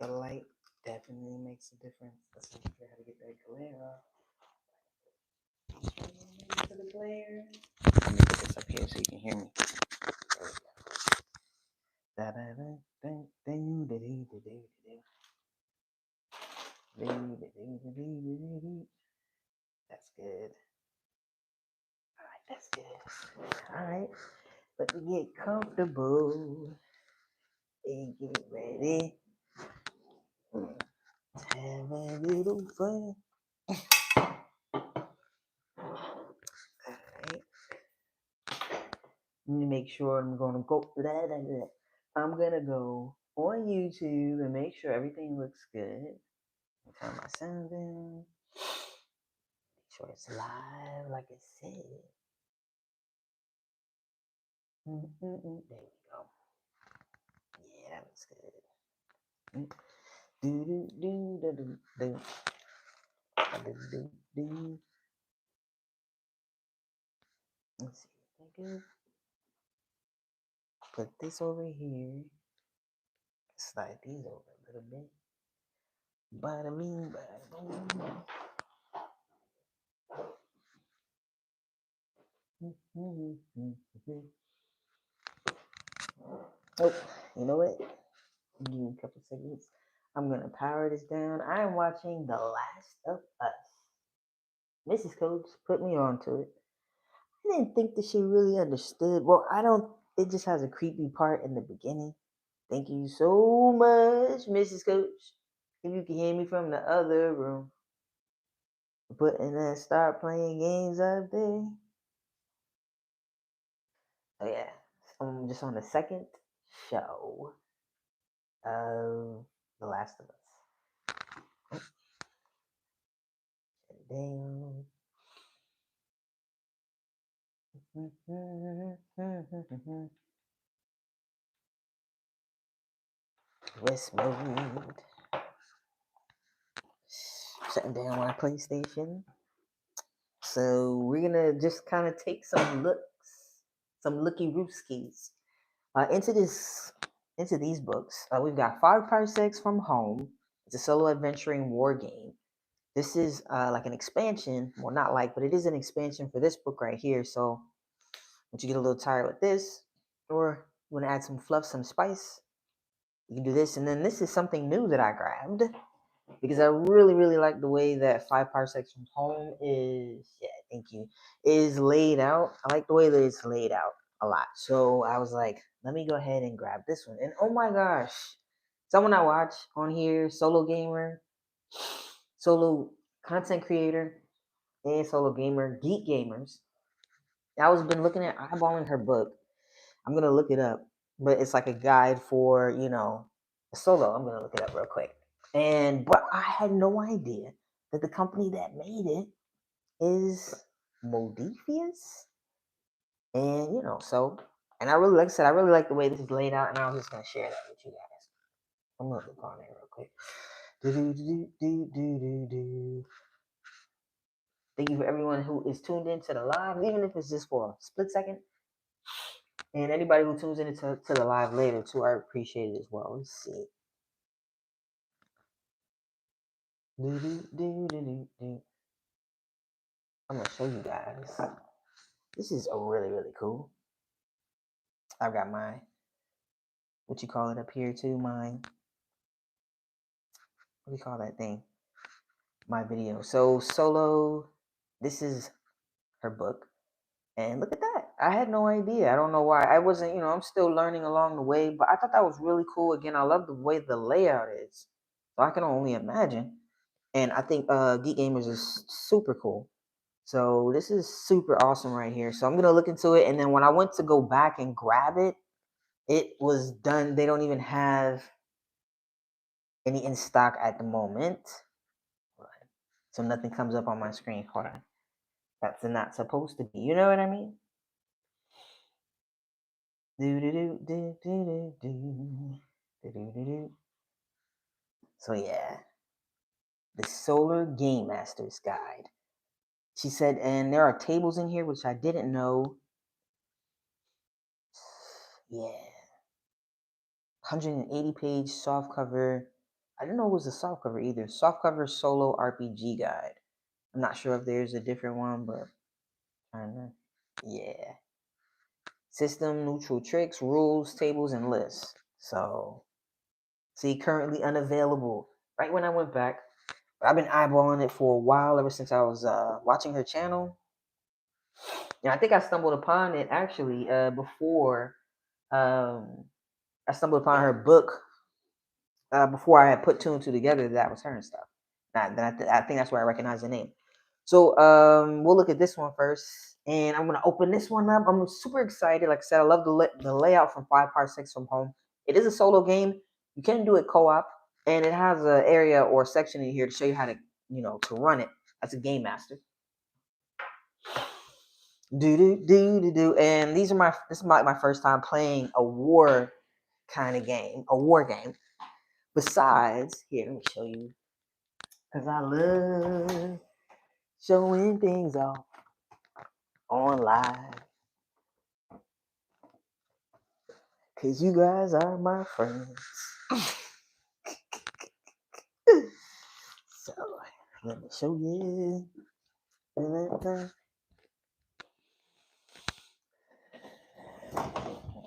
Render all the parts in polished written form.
The light definitely makes a difference. Let's see how to get that glare off. To the glare. Let me put this up here so you can hear me. That's good. Alright, that's good. Alright, let me get comfortable and get ready. Have a little fun. Alright. Let me make sure I'm gonna go. I'm gonna go on YouTube and make sure everything looks good. Turn my sound down. Make sure it's live, like I said. There we go. Yeah, that looks good. Let's see. Is that good? Put this over here. Slide these over a little bit. Bada bing, bada boom. Oh, you know what? Give me a couple seconds. I'm gonna power this down. I am watching The Last of Us. Mrs. Coach put me onto it. I didn't think that she really understood. Well, I don't. It just has a creepy part in the beginning. Thank you so much, Mrs. Coach. If you can hear me from the other room, putting that start playing games up there. Oh yeah, I'm just on the second show of The Last of Us. Shut it down. Rest mode. Shutting down my PlayStation. So we're gonna just kind of take some looky rooskies into these books. We've got 5 Parsecs from Home. It's a solo adventuring war game. This is like an expansion. Well, not like, but it is an expansion for this book right here. So once you get a little tired with this, or you want to add some fluff, some spice, you can do this. And then this is something new that I grabbed because I really, really like the way that 5 Parsecs from Home is. Yeah, thank you. Is laid out. I like the way that it's laid out a lot. So I was like, let me go ahead and grab this one. And oh my gosh, someone I watch on here, solo gamer, solo content creator, and solo gamer, Geek Gamers. I was been looking at eyeballing her book. I'm gonna look it up, but it's like a guide for a solo. I'm gonna look it up real quick. But I had no idea that the company that made it is Modifius. And and I really, like I said, I really like the way this is laid out, and I was just gonna share that with you guys. I'm gonna look on there real quick. Thank you for everyone who is tuned into the live, even if it's just for a split second. And anybody who tunes in to the live later too, I appreciate it as well. Let's see. I'm gonna show you guys. This is really, really cool. I've got my what you call it up here too. My what do you call that thing? My video. So solo. This is her book, and look at that. I had no idea. I don't know why. I wasn't. I'm still learning along the way, but I thought that was really cool. Again, I love the way the layout is. So I can only imagine. And I think Geek Gamers is super cool. So this is super awesome right here. So I'm going to look into it. And then when I went to go back and grab it, it was done. They don't even have any in stock at the moment. So nothing comes up on my screen. Hold on. That's not supposed to be. You know what I mean? So yeah. The Solar Game Master's Guide. She said, and there are tables in here, which I didn't know. Yeah. 180-page softcover I didn't know it was a soft cover either. Soft cover solo RPG guide. I'm not sure if there's a different one, but I know. Yeah. System, neutral tricks, rules, tables, and lists. So, see, currently unavailable. Right when I went back, but I've been eyeballing it for a while, ever since I was watching her channel. And I think I stumbled upon it actually before I stumbled upon her book before I had put two and two together that was her and stuff. I think that's where I recognize the name. So we'll look at this one first, and I'm gonna open this one up. I'm super excited. Like I said, I love the layout from Five Parsecs from Home. It is a solo game. You can do it co-op, and it has an area or section in here to show you how to to run it as a game master. And this is my first time playing a war kind of game, a war game. Besides, here, let me show you. Because I love showing things off on live. Because you guys are my friends. So, let me show you.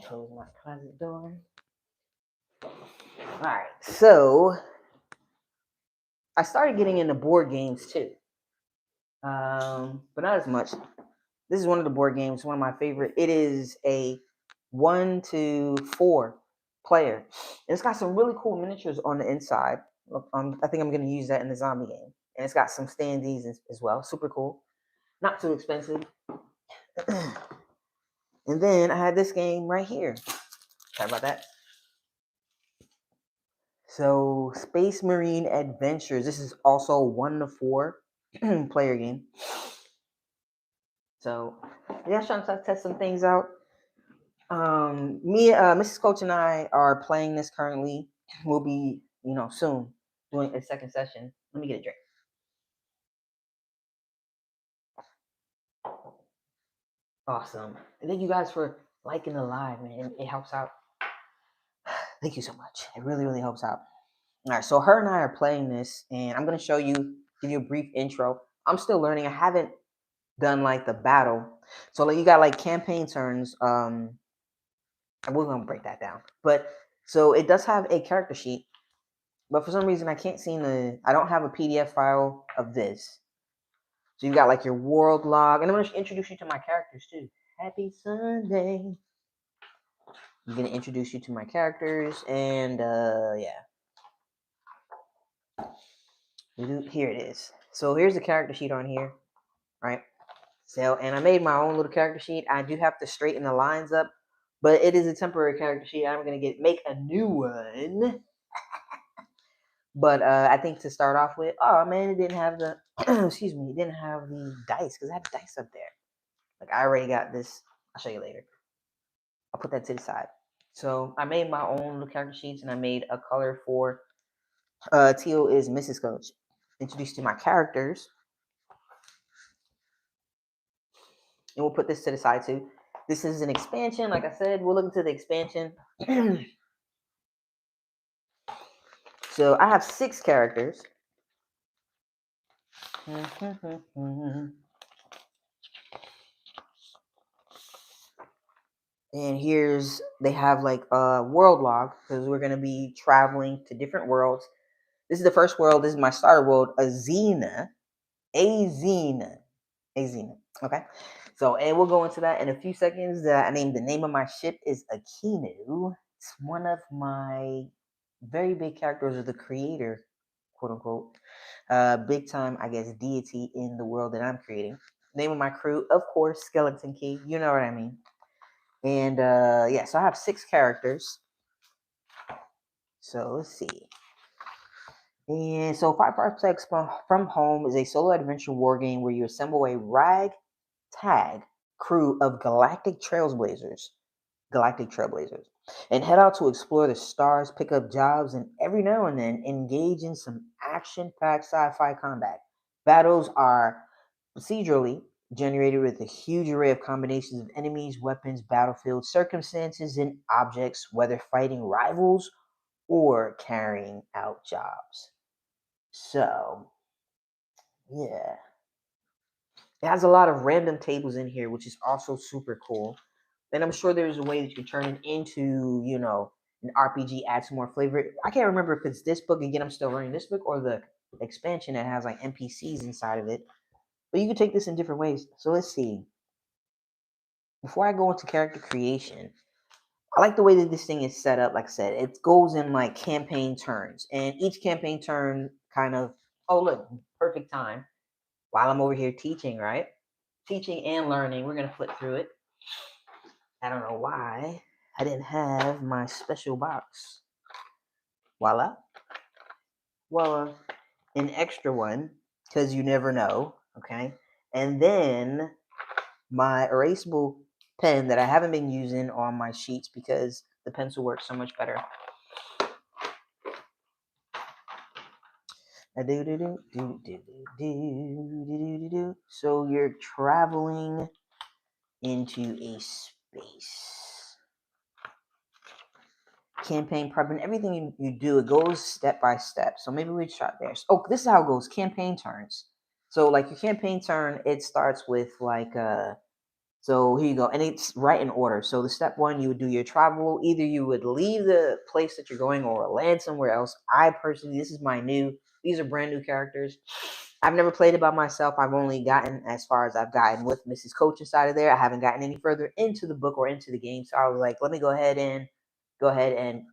Close my closet door. Alright, so I started getting into board games too. But not as much. This is one of the board games, one of my favorite. It is a 1 to 4 player. And it's got some really cool miniatures on the inside. I think I'm going to use that in the zombie game. And it's got some standees as well. Super cool. Not too expensive. And then I had this game right here. Sorry about that. So, Space Marine Adventures. This is also 1 to 4 player game. So, yeah, I'm trying to test some things out. Mrs. Coach and I are playing this currently. We'll be, soon doing a second session. Let me get a drink. Awesome. And thank you guys for liking the live, man. It helps out. Thank you so much. It really, really helps out. All right, so her and I are playing this, and I'm gonna give you a brief intro. I'm still learning. I haven't done like the battle. So like you got like campaign turns. And we're gonna break that down. But so it does have a character sheet. But for some reason, I can't seem to. I don't have a PDF file of this. So you got like your world log, and I'm gonna introduce you to my characters too. Happy Sunday. I'm gonna introduce you to my characters, and yeah. Here it is. So here's the character sheet on here, right? So, and I made my own little character sheet. I do have to straighten the lines up, but it is a temporary character sheet. I'm gonna make a new one. But I think to start off with, oh man, it didn't have the excuse me, it didn't have the dice because I have dice up there. Like I already got this. I'll show you later. I'll put that to the side. So I made my own little character sheets, and I made a color for teal is Mrs. Coach. Introduced to my characters, and we'll put this to the side too. This is an expansion. Like I said, we'll look into the expansion. So I have 6 characters. And they have like a world log because we're going to be traveling to different worlds. This is the first world. This is my starter world, Azena. Okay. So, and we'll go into that in a few seconds. I named the name of my ship is Akinu. It's one of my very big characters of the creator, quote unquote. Big time, I guess, deity in the world that I'm creating. Name of my crew, of course, Skeleton Key. You know what I mean. And yeah, so I have 6 characters. So let's see. And so Five Parsecs from Home is a solo adventure war game where you assemble a ragtag crew of galactic trailblazers, and head out to explore the stars, pick up jobs, and every now and then engage in some action-packed sci-fi combat. Battles are procedurally generated with a huge array of combinations of enemies, weapons, battlefields, circumstances, and objects, whether fighting rivals or carrying out jobs. So, yeah. It has a lot of random tables in here, which is also super cool. And I'm sure there's a way that you can turn it into, an RPG, add some more flavor. I can't remember if it's this book, again, I'm still learning this book, or the expansion that has like NPCs inside of it. But you can take this in different ways. So let's see. Before I go into character creation, I like the way that this thing is set up. Like I said, it goes in like campaign turns. And each campaign turn kind of, oh, look, perfect time. While I'm over here teaching, right? Teaching and learning. We're going to flip through it. I don't know why I didn't have my special box. Voila. Voila. An extra one, because you never know. Okay. And then my erasable pen that I haven't been using on my sheets because the pencil works so much better. So you're traveling into a space. Campaign prep and everything you do, it goes step by step. So maybe we try there. Oh, this is how it goes. Campaign turns. So like your campaign turn, it starts with like so here you go, and it's right in order. So the step one, you would do your travel. Either you would leave the place that you're going or land somewhere else. I personally, these are brand new characters. I've never played it by myself. I've only gotten as far as I've gotten with Mrs. Coach inside of there. I haven't gotten any further into the book or into the game. So I was like, let me go ahead and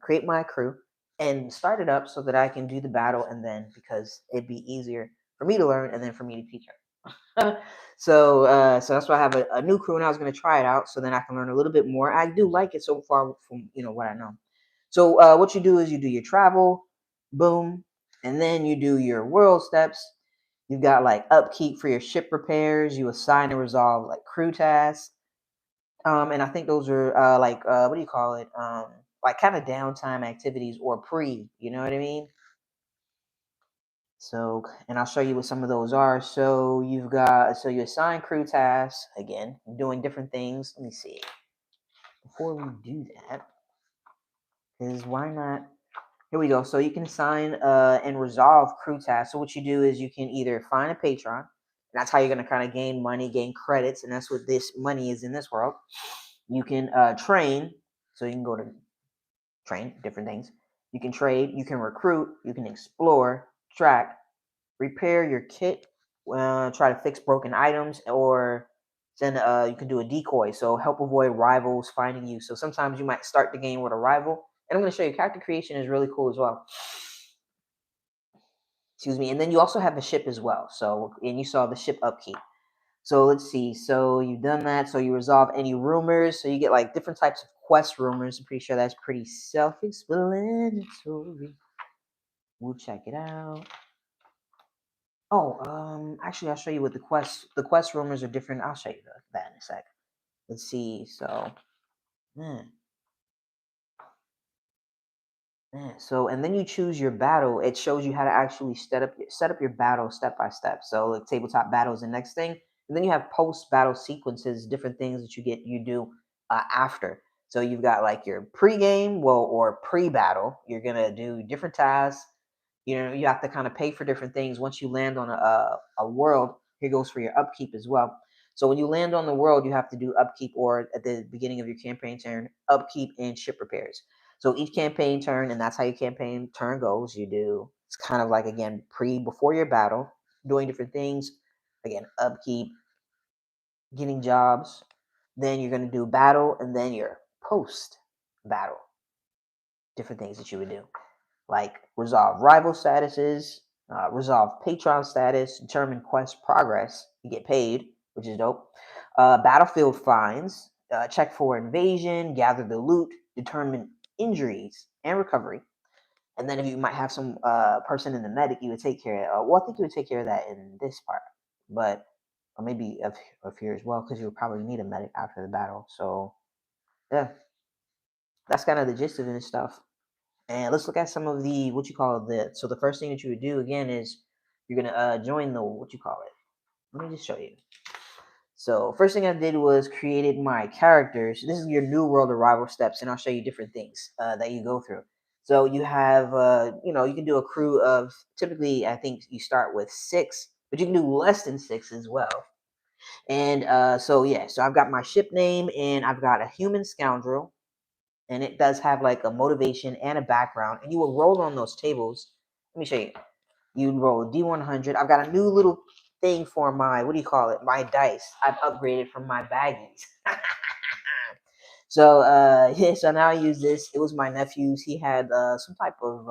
create my crew and start it up so that I can do the battle, and then because it'd be easier for me to learn and then for me to teach her. So that's why I have a new crew, and I was going to try it out so then I can learn a little bit more. I do like it so far from what I know. So what you do is you do your travel, boom, and then you do your world steps. You've got like upkeep for your ship repairs. You assign and resolve like crew tasks. And I think those are like what do you call it? Like kind of downtime activities or pre. You know what I mean? So, and I'll show you what some of those are. So you assign crew tasks, again, doing different things. Let me see. Before we do that, is why not? Here we go. So you can assign and resolve crew tasks. So what you do is you can either find a patron, and that's how you're going to kind of gain money, gain credits, and that's what this money is in this world. You can train, so you can go to train different things. You can trade, you can recruit, you can explore, track, repair your kit, try to fix broken items, or send you can do a decoy, so help avoid rivals finding you. So sometimes you might start the game with a rival, and I'm going to show you character creation is really cool as well. Excuse me. And then you also have the ship as well. So, and you saw the ship upkeep. So let's see. So you've done that. So you resolve any rumors. So you get like different types of quest rumors. I'm pretty sure that's pretty self-explanatory. We'll check it out. Oh, actually, I'll show you what the quest rumors are different. I'll show you that in a sec. Let's see. So, so and then you choose your battle. It shows you how to actually set up your battle step by step. So, like tabletop battle is the next thing, and then you have post battle sequences, different things that you do after. So you've got like your pre-game, or pre-battle. You're gonna do different tasks. You have to kind of pay for different things once you land on a world. Here goes for your upkeep as well. So when you land on the world, you have to do upkeep, or at the beginning of your campaign turn, upkeep and ship repairs. So each campaign turn, and that's how your campaign turn goes. It's kind of like, again, before your battle, doing different things. Again, upkeep, getting jobs. Then you're going to do battle, and then your post battle. Different things that you would do, like resolve rival statuses, resolve patron status, determine quest progress. You get paid, which is dope. Battlefield finds, check for invasion, gather the loot, determine injuries and recovery. And then if you might have some person in the medic, you would take care of. Well, I think you would take care of that in this part, but or maybe of here as well, because you would probably need a medic after the battle. So yeah, that's kind of the gist of this stuff. And let's look at some of the so the first thing that you would do again is you're gonna join the Let me just show you. So first thing I did was created my characters. This is your new world arrival steps, and I'll show you different things that you go through. So you have, you can do a crew of, typically, I think you start with 6, but you can do less than 6 as well. And so I've got my ship name, and I've got a human scoundrel, and it does have like a motivation and a background, and you will roll on those tables. Let me show you. You roll a D100. I've got a new little thing for my, what do you call it? My dice. I've upgraded from my baggies. So yeah, so now I use this. It was my nephew's. He had some type of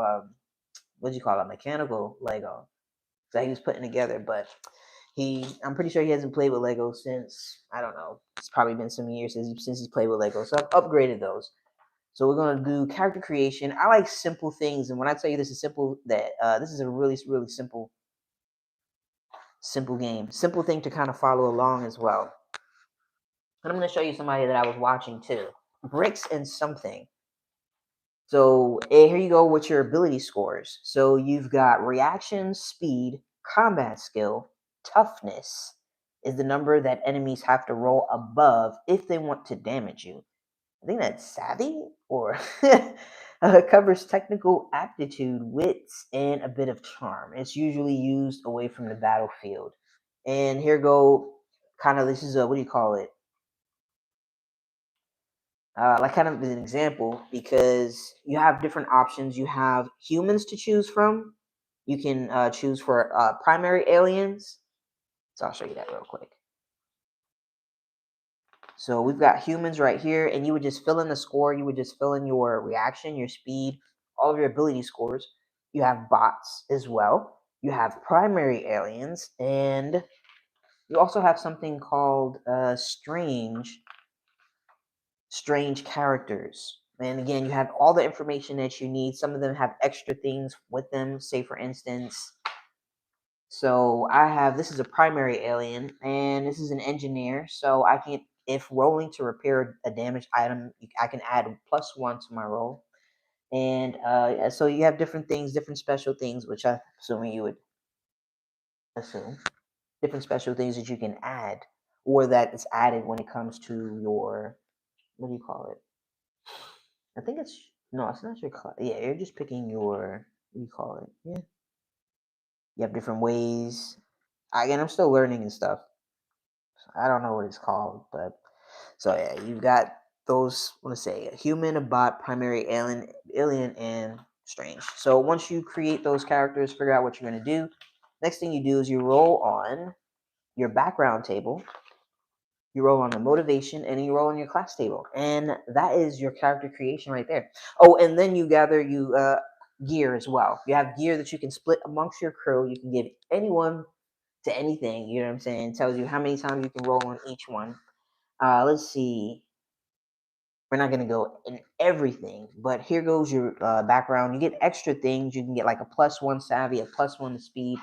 what do you call it? Mechanical Lego that he was putting together, but I'm pretty sure he hasn't played with Lego since, I don't know. It's probably been some years since he's played with Lego. So I've upgraded those. So we're gonna do character creation. I like simple things, and when I tell you this is simple, that this is a really really simple game, simple thing to kind of follow along as well. And I'm gonna show you somebody that I was watching too. Bricks and something. So here you go with your ability scores. So you've got reaction, speed, combat skill, toughness is the number that enemies have to roll above if they want to damage you. I think that's savvy, or covers technical aptitude, wits, and a bit of charm. It's usually used away from the battlefield. And here go, kind of, this is a, what do you call it? Like kind of an example, because you have different options. You have humans to choose from. You can choose for primary aliens. So I'll show you that real quick. So we've got humans right here, and you would just fill in the score. You would just fill in your reaction, your speed, all of your ability scores. You have bots as well. You have primary aliens, and you also have something called strange characters. And again, you have all the information that you need. Some of them have extra things with them. Say, for instance, so I have, this is a primary alien, and this is an engineer. So I can, if rolling to repair a damaged item, I can add +1 to my roll. And so you have different things, different special things, which I'm assuming you would assume. Different special things that you can add, or that is added when it comes to your, what do you call it? I think it's, no, it's not your class. Yeah, you're just picking your, what do you call it? Yeah. You have different ways. Again, I'm still learning and stuff. I don't know what it's called, but so yeah, you've got those. Let's say a human, a bot, primary alien, and strange. So once you create those characters, figure out what you're gonna do. Next thing you do is you roll on your background table, you roll on the motivation, and you roll on your class table, and that is your character creation right there. Oh, and then you gather gear as well. You have gear that you can split amongst your crew. You can give anyone to anything. You know what I'm saying? It tells you how many times you can roll on each one. Let's see. We're not gonna go in everything, but here goes your background. You get extra things. You can get like a +1 savvy, a +1 to speed,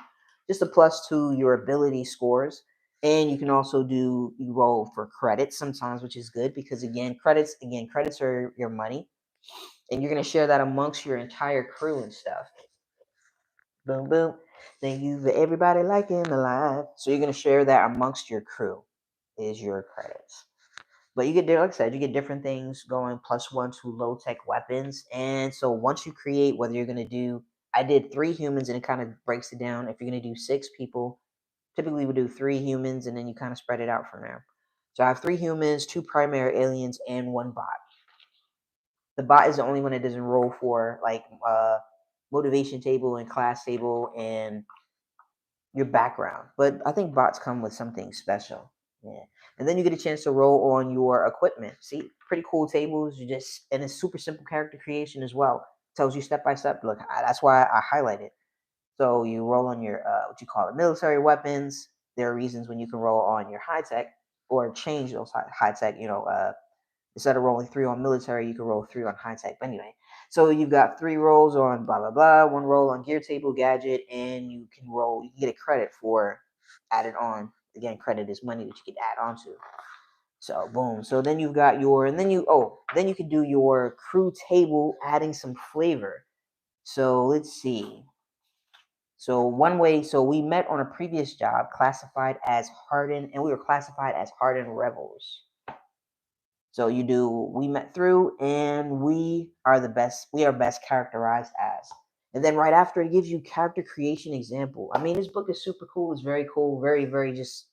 just a +2 your ability scores, and you can also you roll for credits sometimes, which is good because credits are your money, and you're gonna share that amongst your entire crew and stuff. Boom boom. Thank you for everybody liking the live. So you're gonna share that amongst your crew, is your credits. But you get, like I said, you get different things going, +1 to low tech weapons. And so once you create, whether you're gonna do, I did 3 humans, and it kind of breaks it down. If you're gonna do 6 people, typically we do 3 humans, and then you kind of spread it out from there. So I have 3 humans, 2 primary aliens, and 1 bot. The bot is the only one that doesn't roll for like motivation table and class table and your background. But I think bots come with something special. Yeah. And then you get a chance to roll on your equipment. See, pretty cool tables. You just, and it's super simple character creation as well. Tells you step by step. Look, that's why I highlight it. So you roll on your what you call it, military weapons. There are reasons when you can roll on your high tech or change those high tech. Instead of rolling 3 on military, you can roll 3 on high tech. But anyway, so you've got 3 rolls on blah blah blah, 1 roll on gear table gadget, and you can get a credit for added on. Again, credit is money that you can add on to. So boom. So then you've got then you can do your crew table, adding some flavor. So let's see. So one way, so we met on a previous job, classified as hardened, and we were classified as hardened rebels. So you do we met through and we are best characterized as. And then right after it gives you character creation example. I mean, this book is super cool. It's very cool, very, very just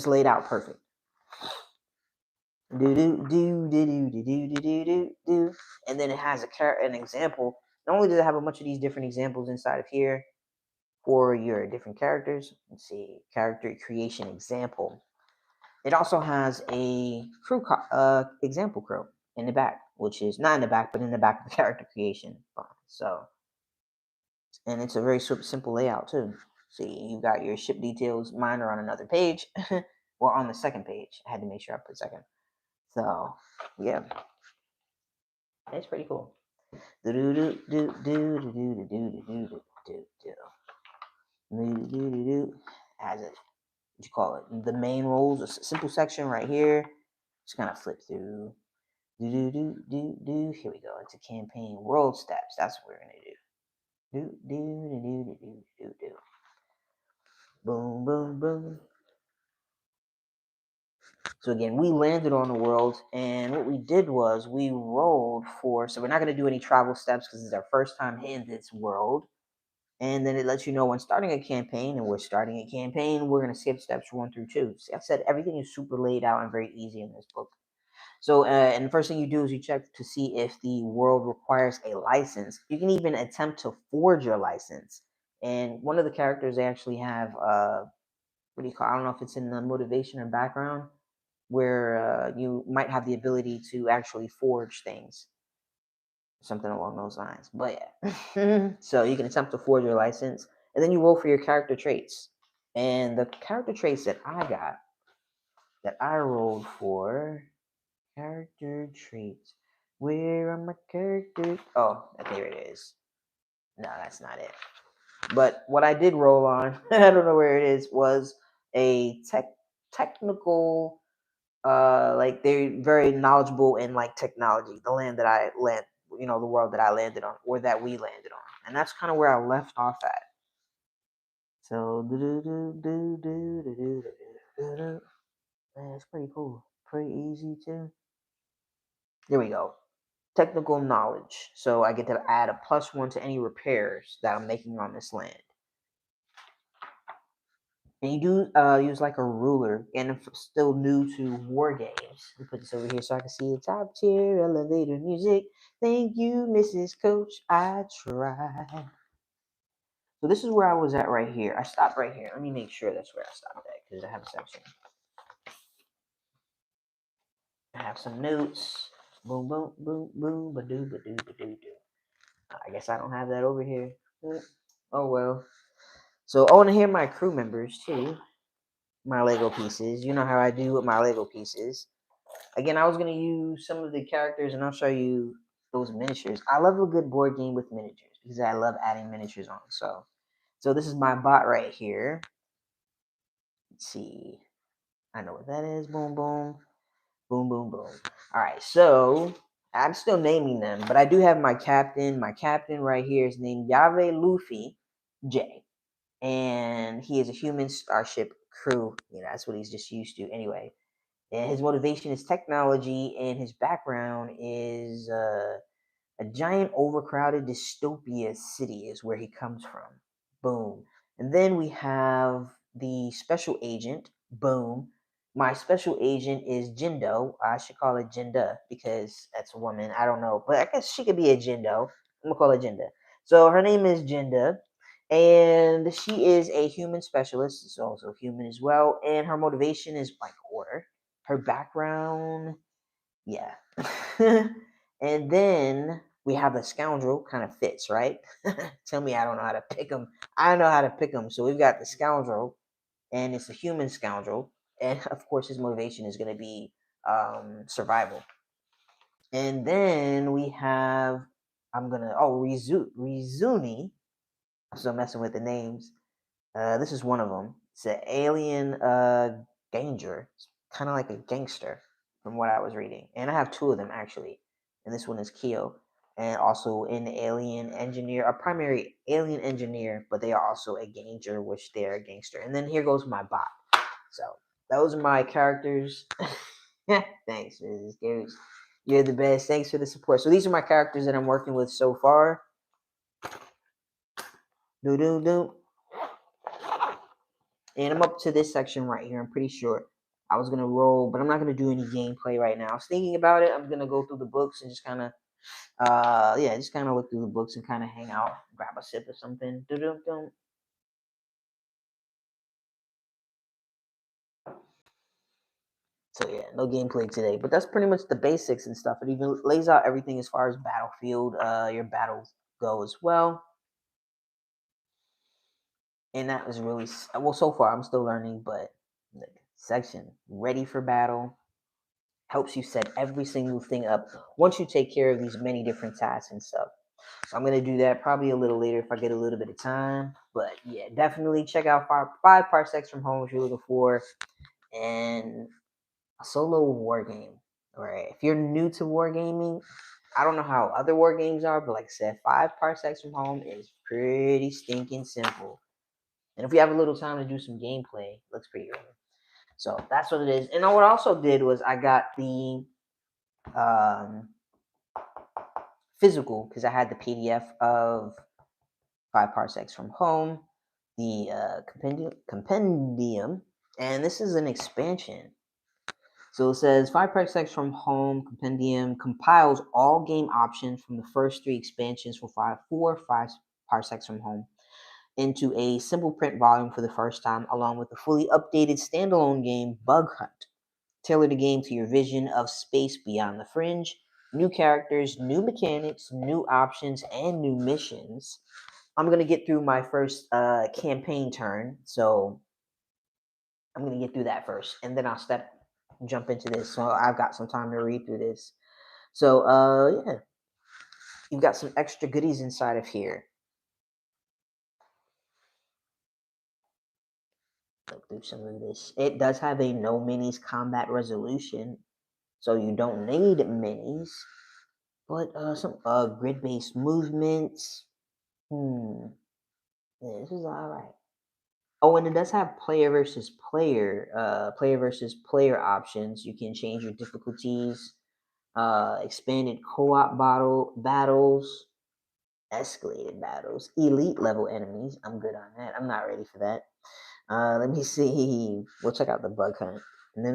laid out perfect. Do do do do do do do do do do. And then it has an example. Not only does it have a bunch of these different examples inside of here for your different characters. Let's see, character creation example. It also has a example crew in the back, which is not in the back, but in the back of the character creation. So, and it's a very simple layout too. See, you got your ship details. Mine are on another page, or on the second page. I had to make sure I put second. So, yeah, it's pretty cool. Do do do do do do do do do do do do. Has it? What you call it? The main roles. A simple section right here. Just kind of flip through. Do do do do do. Here we go. It's a campaign world steps. That's what we're gonna do. Do do do do do do do. Boom boom boom. So again, we landed on the world, and what we did was we rolled for. So we're not gonna do any travel steps because it's our first time in this world. And then it lets you know when starting a campaign, and we're starting a campaign. We're gonna skip steps 1 through 2. See, I said everything is super laid out and very easy in this book. So, and the first thing you do is you check to see if the world requires a license. You can even attempt to forge your license. And one of the characters they actually have, what do you call? I don't know if it's in the motivation or background, where you might have the ability to actually forge things, something along those lines. But yeah, so you can attempt to forge your license, and then you roll for your character traits. And the character traits that I rolled for. Character traits. Where are my characters? Oh, there it is. No, that's not it. But what I did roll on, I don't know where it is, was a technical, like they're very knowledgeable in like technology. The land that I land, the world that I landed on, or that we landed on, and that's kind of where I left off at. So, it's pretty cool, pretty easy too. There we go. Technical knowledge. So I get to add a +1 to any repairs that I'm making on this land. And you do use like a ruler, and if still new to war games, we put this over here so I can see the top tier elevator music. Thank you, Mrs. Coach. I tried. So this is where I was at right here. I stopped right here. Let me make sure that's where I stopped at because I have a section. I have some notes. Boom, boom, boom, boom, ba-doo, ba-doo, ba-doo, doo. I guess I don't have that over here. Oh well. So I want to hear my crew members too. My Lego pieces. You know how I do with my Lego pieces. Again, I was gonna use some of the characters, and I'll show you those miniatures. I love a good board game with miniatures because I love adding miniatures on. So this is my bot right here. Let's see. I know what that is. Boom, boom, boom, boom, boom. All right. So I'm still naming them, but I do have my captain. My captain right here is named Yave Luffy J. And he is a human starship crew. That's what he's just used to anyway. And his motivation is technology, and his background is a giant overcrowded dystopia city is where he comes from. Boom. And then we have the special agent. Boom. My special agent is Jindo. I should call it Jinda because that's a woman. I don't know, but I guess she could be a Jindo. I'm gonna call her Jinda. So her name is Jinda, and she is a human specialist. She's also human as well, and her motivation is like order. Her background, yeah. And then we have the scoundrel, kind of fits, right? Tell me I don't know how to pick them. I know how to pick them. So we've got the scoundrel, and it's a human scoundrel. And of course, his motivation is going to be survival. And then we have, Rizuni. I'm still messing with the names. This is one of them. It's an alien danger. It's kind of like a gangster from what I was reading. And I have two of them actually. And this one is Kyo. And also an alien engineer, a primary alien engineer, but they are also a ganger, which they're a gangster. And then here goes my bot. So those are my characters. Thanks, Mrs. Garrett. You're the best. Thanks for the support. So these are my characters that I'm working with so far. Do. And I'm up to this section right here. I'm pretty sure. I was gonna roll, but I'm not gonna do any gameplay right now. I was thinking about it. I'm gonna go through the books and just kind of, just kind of look through the books and kind of hang out, grab a sip or something. Do. So yeah, no gameplay today, but that's pretty much the basics and stuff. It even lays out everything as far as battlefield, your battles go as well. And that was really well. So far, I'm still learning, but the section ready for battle helps you set every single thing up once you take care of these many different tasks and stuff. So I'm gonna do that probably a little later if I get a little bit of time. But yeah, definitely check out Five Parsecs from Home if you're looking for and a solo war game. All right, if you're new to wargaming, I don't know how other war games are, but like I said, 5 Parsecs from Home is pretty stinking simple. And if we have a little time to do some gameplay, it looks pretty early. So that's what it is. And what I also did was I got the physical because I had the PDF of 5 Parsecs from Home, the compendium, and this is an expansion. So it says 5 Parsecs from Home Compendium compiles all game options from the first 3 expansions for 5 Parsecs from Home into a simple print volume for the first time, along with the fully updated standalone game Bug Hunt. Tailor the game to your vision of space beyond the fringe. New characters, new mechanics, new options, and new missions. I'm going to get through my first campaign turn, so I'm going to get through that first, and then I'll jump into this. So I've got some time to read through this. So, yeah, you've got some extra goodies inside of here. Look through some of this. It does have a no minis combat resolution, so you don't need minis. But some grid-based movements. Yeah, this is all right. Oh, and it does have player versus player options. You can change your difficulties, expanded co-op battles, escalated battles, elite level enemies. I'm good on that. I'm not ready for that. Let me see. We'll check out the bug hunt. Look,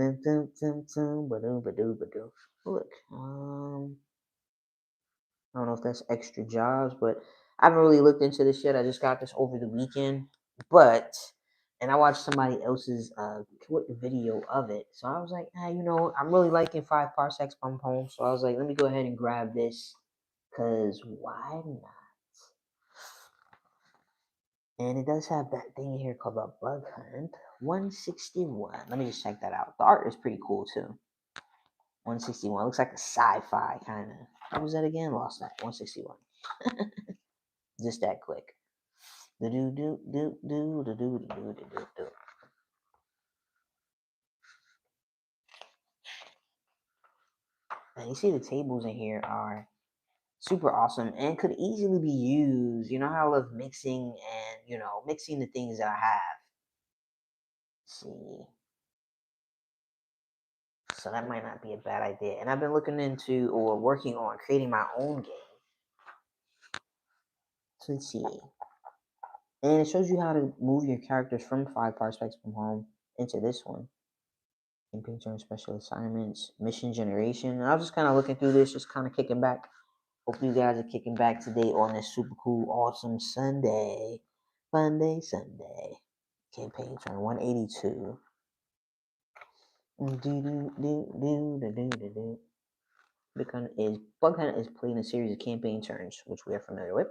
I don't know if that's extra jobs, but I haven't really looked into this yet. I just got this over the weekend, and I watched somebody else's quick video of it. So I was like, I'm really liking 5 Parsecs from Home. So I was like, let me go ahead and grab this, cause why not? And it does have that thing here called the Bug Hunt 161. Let me just check that out. The art is pretty cool too. 161 looks like a sci-fi kind of. What was that again? Lost that. 161. Just that quick. And you see the tables in here are super awesome and could easily be used. You know how I love mixing and mixing the things that I have. Let's see. So that might not be a bad idea. And I've been looking into or working on creating my own game. So let's see. And it shows you how to move your characters from 5 Parsecs from Home into this one. Campaign turn, special assignments, mission generation. And I was just kind of looking through this, just kind of kicking back. Hopefully you guys are kicking back today on this super cool, awesome Sunday. Sunday. Campaign turn 182. Bug Hunt is playing a series of campaign turns, which we are familiar with.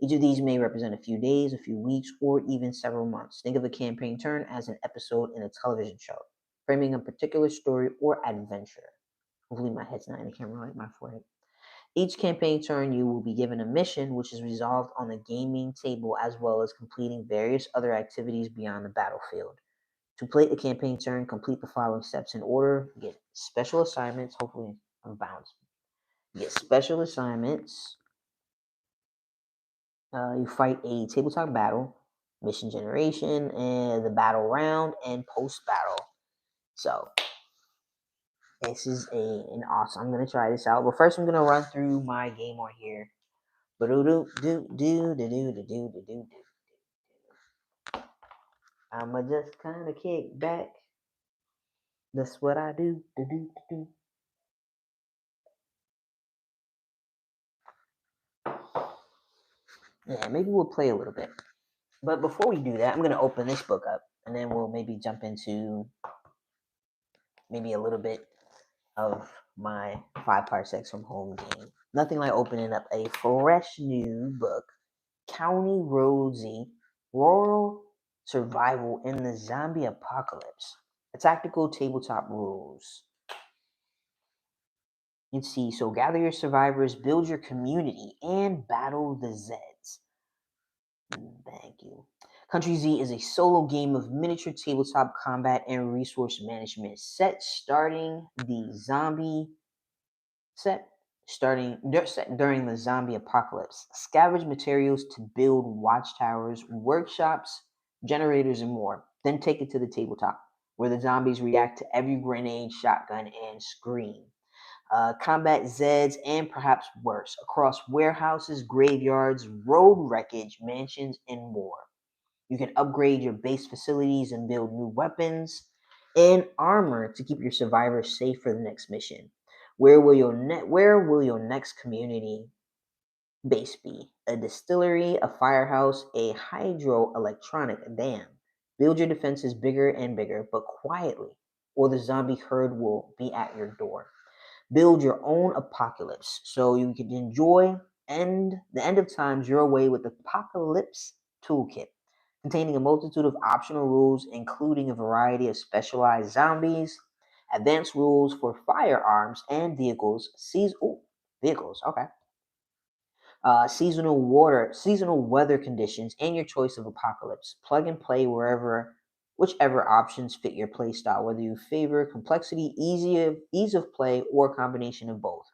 Each of these may represent a few days, a few weeks, or even several months. Think of a campaign turn as an episode in a television show, framing a particular story or adventure. Hopefully my head's not in the camera like my forehead. Each campaign turn, you will be given a mission, which is resolved on the gaming table, as well as completing various other activities beyond the battlefield. To play a campaign turn, complete the following steps in order. Get special assignments. Hopefully, I'm balanced. Get special assignments. You fight a tabletop battle, mission generation, and the battle round, and post battle. So, This is an awesome. I'm gonna try this out, but first I'm gonna run through my game on here. I'ma just kind of kick back. That's what I do. Yeah, maybe we'll play a little bit. But before we do that, I'm gonna open this book up, and then we'll maybe jump into maybe a little bit of my 5 parsecs from home game. Nothing like opening up a fresh new book. County Rosie, Rural Survival in the Zombie Apocalypse. A tactical tabletop rules. You see, so gather your survivors, build your community, and battle the Zeds. Thank you. Country Z is a solo game of miniature tabletop combat and resource management set during the zombie apocalypse. Scavenge materials to build watchtowers, workshops, generators, and more. Then take it to the tabletop, where the zombies react to every grenade, shotgun, and scream. Combat Zeds, and perhaps worse, across warehouses, graveyards, road wreckage, mansions, and more. You can upgrade your base facilities and build new weapons and armor to keep your survivors safe for the next mission. Where will your next community base be? A distillery, a firehouse, a hydroelectronic dam. Build your defenses bigger and bigger, but quietly, or the zombie herd will be at your door. Build your own apocalypse so you can enjoy the end of times your way with the Apocalypse Toolkit, containing a multitude of optional rules, including a variety of specialized zombies, advanced rules for firearms and vehicles, okay. Seasonal weather conditions, and your choice of apocalypse. Plug and play whichever options fit your playstyle, whether you favor complexity, ease of play, or a combination of both.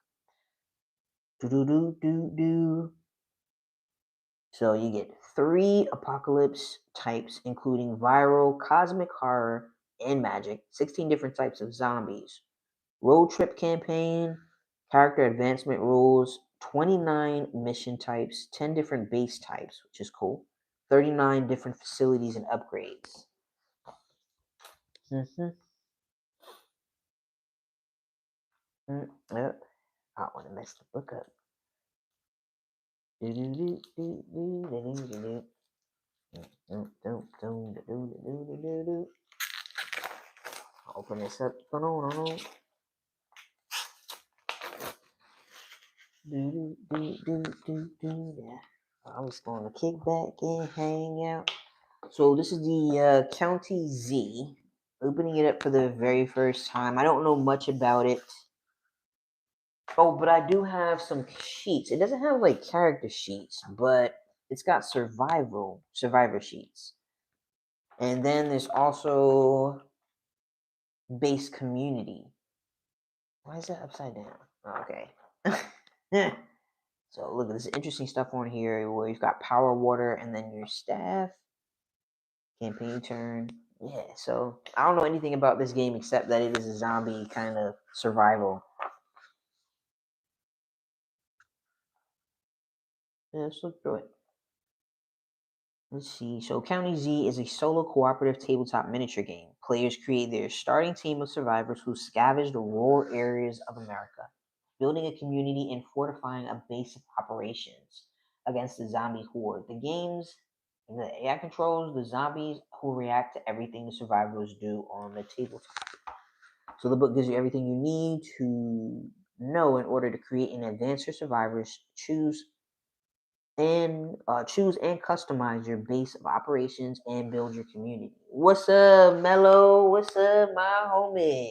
So you get 3 apocalypse types, including viral, cosmic horror, and magic, 16 different types of zombies, road trip campaign, character advancement rules, 29 mission types, 10 different base types, which is cool, 39 different facilities and upgrades. Yep. I don't want to mess the book up. Open this up. I'm just going to kick back and hang out. So this is the County Z. Opening it up for the very first time. I don't know much about it. Oh, but I do have some sheets. It doesn't have like character sheets, but it's got survivor sheets. And then there's also base community. Why is that upside down? Oh, okay. So look, there's interesting stuff on here where you've got power, water, and then your staff. Campaign turn. Yeah, so I don't know anything about this game except that it is a zombie kind of survival. Yeah, let's look through it. Let's see. So County Z is a solo cooperative tabletop miniature game. Players create their starting team of survivors who scavenge the rural areas of America, building a community and fortifying a base of operations against the zombie horde. The AI controls the zombies who react to everything the survivors do on the tabletop. So the book gives you everything you need to know in order to create and advance your survivors. Choose and customize your base of operations and build your community. What's up, Mello? What's up, my homie?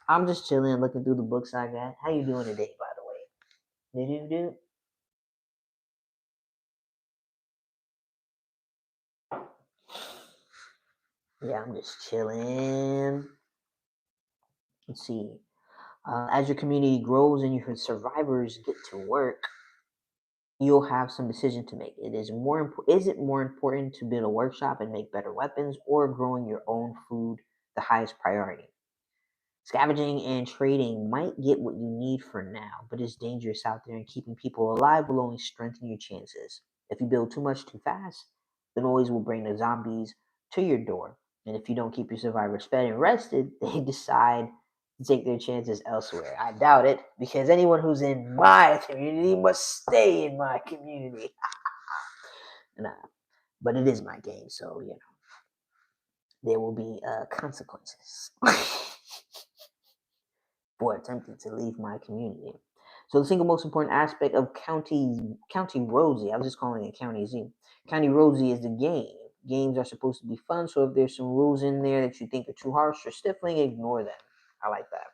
I'm just chilling, looking through the books I got. How you doing today, by the way? Do. Yeah, I'm just chilling. Let's see. As your community grows and your survivors get to work, you'll have some decision to make. Is it more important to build a workshop and make better weapons, or growing your own food the highest priority? Scavenging and trading might get what you need for now, but it's dangerous out there, and keeping people alive will only strengthen your chances. If you build too much too fast, the noise will bring the zombies to your door. And if you don't keep your survivors fed and rested, they decide to take their chances elsewhere. I doubt it, because anyone who's in my community must stay in my community. Nah, but it is my game, so there will be consequences for attempting to leave my community. So the single most important aspect of County Road Z, I was just calling it County Z. County Road Z is the game. Games are supposed to be fun, so if there's some rules in there that you think are too harsh or stifling, ignore them. I like that.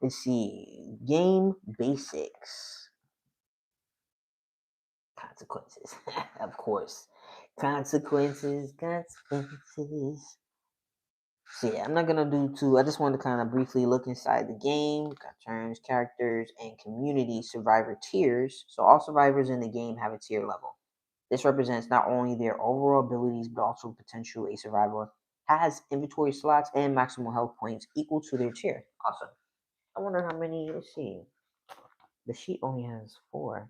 Let's see. Game basics. Consequences. Of course. Consequences. So yeah, I'm not gonna do too. I just wanted to kind of briefly look inside the game. Got turns, characters, and community survivor tiers. So all survivors in the game have a tier level. This represents not only their overall abilities, but also potential a survivor has inventory slots and maximal health points equal to their tier. Awesome. I wonder how many. Let's see. The sheet only has 4.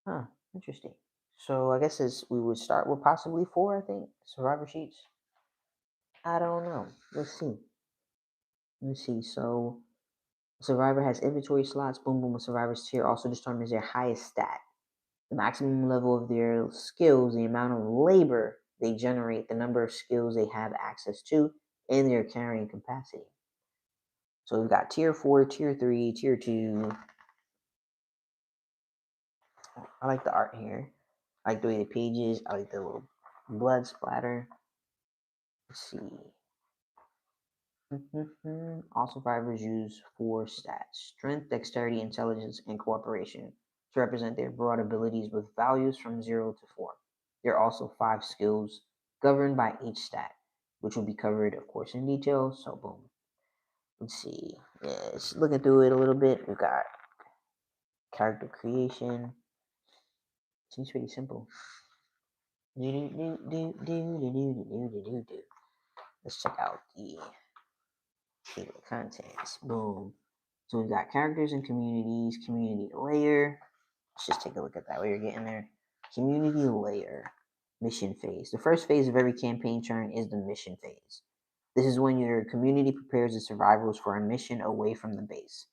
Huh. Interesting. So I guess we would start with possibly 4. I think survivor sheets. I don't know. Let's see. Let's see. So survivor has inventory slots. Boom, boom. A survivor's tier also determines their highest stat, the maximum level of their skills, the amount of labor they generate, the number of skills they have access to, and their carrying capacity. So we've got tier 4, tier 3, tier 2. I like the art here. I like the way the pages. I like the little blood splatter. Let's see. All survivors use 4 stats: strength, dexterity, intelligence, and cooperation to represent their broad abilities with values from 0 to 4. There are also 5 skills governed by each stat, which will be covered, of course, in detail. So, boom. Let's see. Yeah, just looking through it a little bit. We've got character creation. Seems pretty simple. Let's check out the table of contents. Boom. So we've got characters and communities, community layer. Let's just take a look at that while you're getting there. Community layer, mission phase. The first phase of every campaign turn is the mission phase. This is when your community prepares the survivors for a mission away from the base.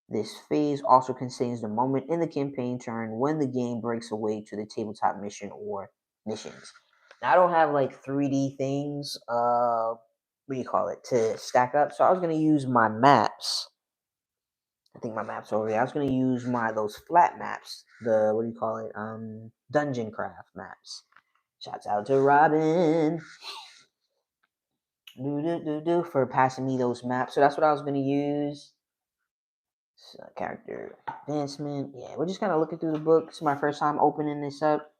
This phase also contains the moment in the campaign turn when the game breaks away to the tabletop mission or missions. Now I don't have like 3D things, what do you call it, to stack up. So I was gonna use my maps. I think my maps are over there. I was gonna use those flat maps, the what do you call it? Dungeon craft maps. Shouts out to Robin. For passing me those maps. So that's what I was gonna use. Character advancement. Yeah, we're just kind of looking through the book. It's my first time opening this up.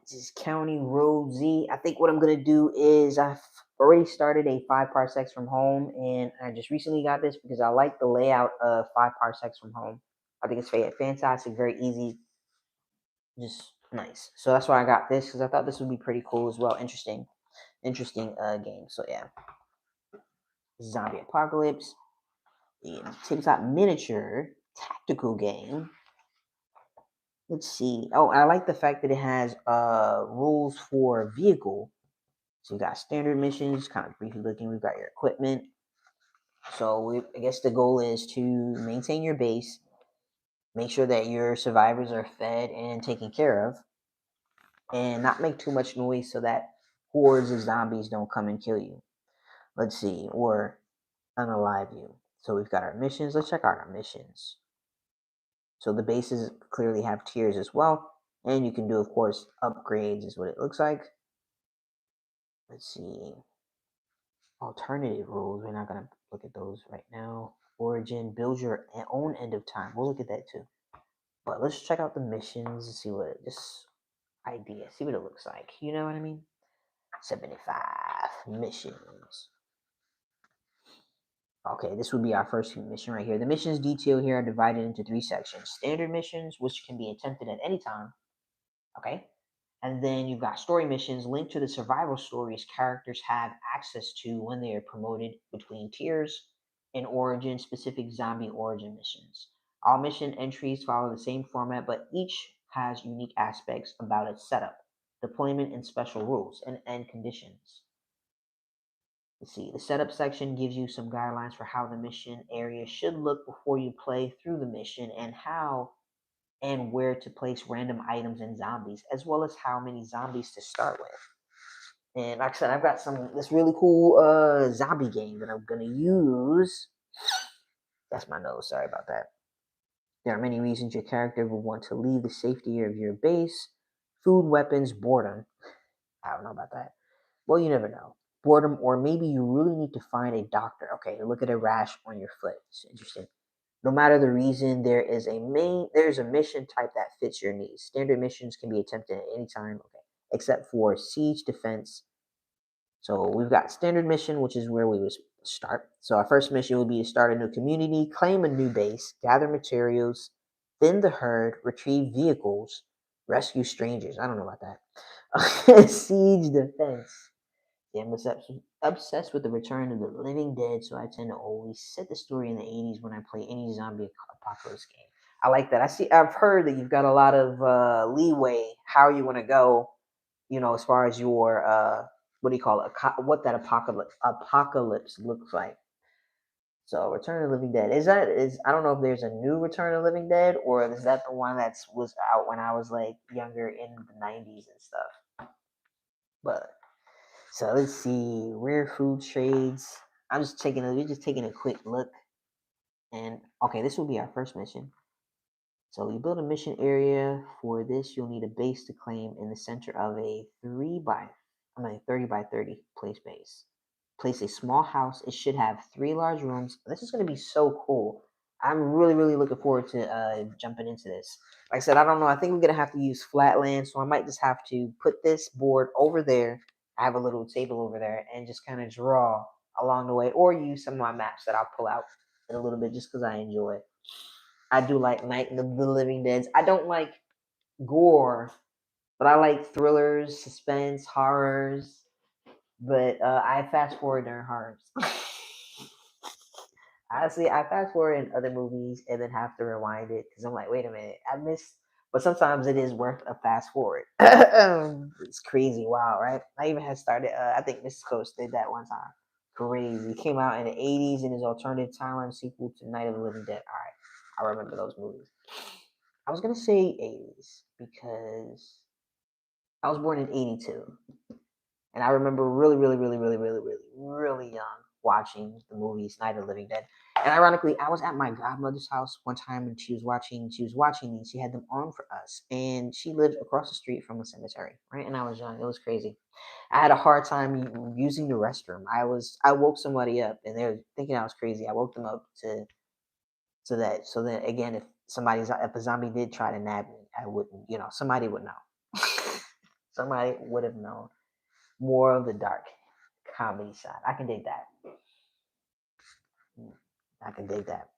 This is County Road Z. I think what I'm going to do is I've already started a 5 Parsecs from Home, and I just recently got this because I like the layout of 5 Parsecs from Home. I think it's fantastic, very easy, just nice. So that's why I got this, because I thought this would be pretty cool as well. Interesting game. So yeah. Zombie Apocalypse. The tabletop miniature tactical game. Let's see. Oh, I like the fact that it has rules for vehicle. So you got standard missions, kind of briefly looking. We've got your equipment. So I guess the goal is to maintain your base, make sure that your survivors are fed and taken care of, and not make too much noise so that hordes of zombies don't come and kill you. Let's see, or unalive you. So we've got our missions. Let's check out our missions. So the bases clearly have tiers as well. And you can do, of course, upgrades is what it looks like. Let's see. Alternative rules. We're not going to look at those right now. Origin. Build your own end of time. We'll look at that too. But let's check out the missions and see what this idea. See what it looks like. You know what I mean? 75 missions. Okay, this would be our first mission right here. The missions detail here are divided into 3 sections. Standard missions, which can be attempted at any time. Okay. And then you've got story missions linked to the survival stories characters have access to when they are promoted between tiers and origin specific zombie origin missions. All mission entries follow the same format, but each has unique aspects about its setup, deployment, and special rules and end conditions. Let's see, the setup section gives you some guidelines for how the mission area should look before you play through the mission and how and where to place random items and zombies, as well as how many zombies to start with. And like I said, I've got this really cool zombie game that I'm gonna use. That's my nose. Sorry about that. There are many reasons your character will want to leave the safety of your base: food, weapons, boredom. I don't know about that. Well, you never know. Boredom, or maybe you really need to find a doctor. Okay, look at a rash on your foot. It's interesting. No matter the reason, there's a mission type that fits your needs. Standard missions can be attempted at any time, okay, except for siege defense. So we've got standard mission, which is where we would start. So our first mission would be to start a new community, claim a new base, gather materials, thin the herd, retrieve vehicles, rescue strangers. I don't know about that. Siege defense. Yeah, I'm obsessed with the Return of the Living Dead, so I tend to always set the story in the 80s when I play any zombie apocalypse game. I like that. I've heard that you've got a lot of leeway how you want to go, as far as your what do you call it? What that apocalypse looks like. So Return of the Living Dead is I don't know if there's a new Return of the Living Dead or is that the one that was out when I was like younger in the 90s and stuff. But so let's see, rare food trades. We're just taking a quick look. And okay, this will be our first mission. So you build a mission area. For this, you'll need a base to claim in the center of a 30 by 30 place base. Place a small house. It should have 3 large rooms. This is going to be so cool. I'm really, really looking forward to jumping into this. Like I said, I don't know. I think we're going to have to use flatland, so I might just have to put this board over there. I have a little table over there and just kind of draw along the way, or use some of my maps that I'll pull out in a little bit just because I enjoy it. I do like Night of the Living Dead. I don't like gore, but I like thrillers, suspense, horrors. But I fast forward during horrors. Honestly, I fast forward in other movies and then have to rewind it because I'm like, wait a minute, I missed. But sometimes it is worth a fast forward. It's crazy, wow, right? I even had started. I think Mrs. Coast did that one time. Crazy. It came out in the '80s and is alternative timeline sequel to Night of the Living Dead. All right, I remember those movies. I was gonna say '80s because I was born in '82. And I remember really, really, really, really, really, really, really young watching the movies Night of the Living Dead. And ironically, I was at my godmother's house one time and she was watching these. She had them on for us. And she lived across the street from a cemetery, right? And I was young. It was crazy. I had a hard time using the restroom. I woke somebody up and they were thinking I was crazy. I woke them up to so that again if a zombie did try to nab me, I wouldn't, somebody would know. Somebody would have known. More of the dark comedy side. I can dig that. I can dig that.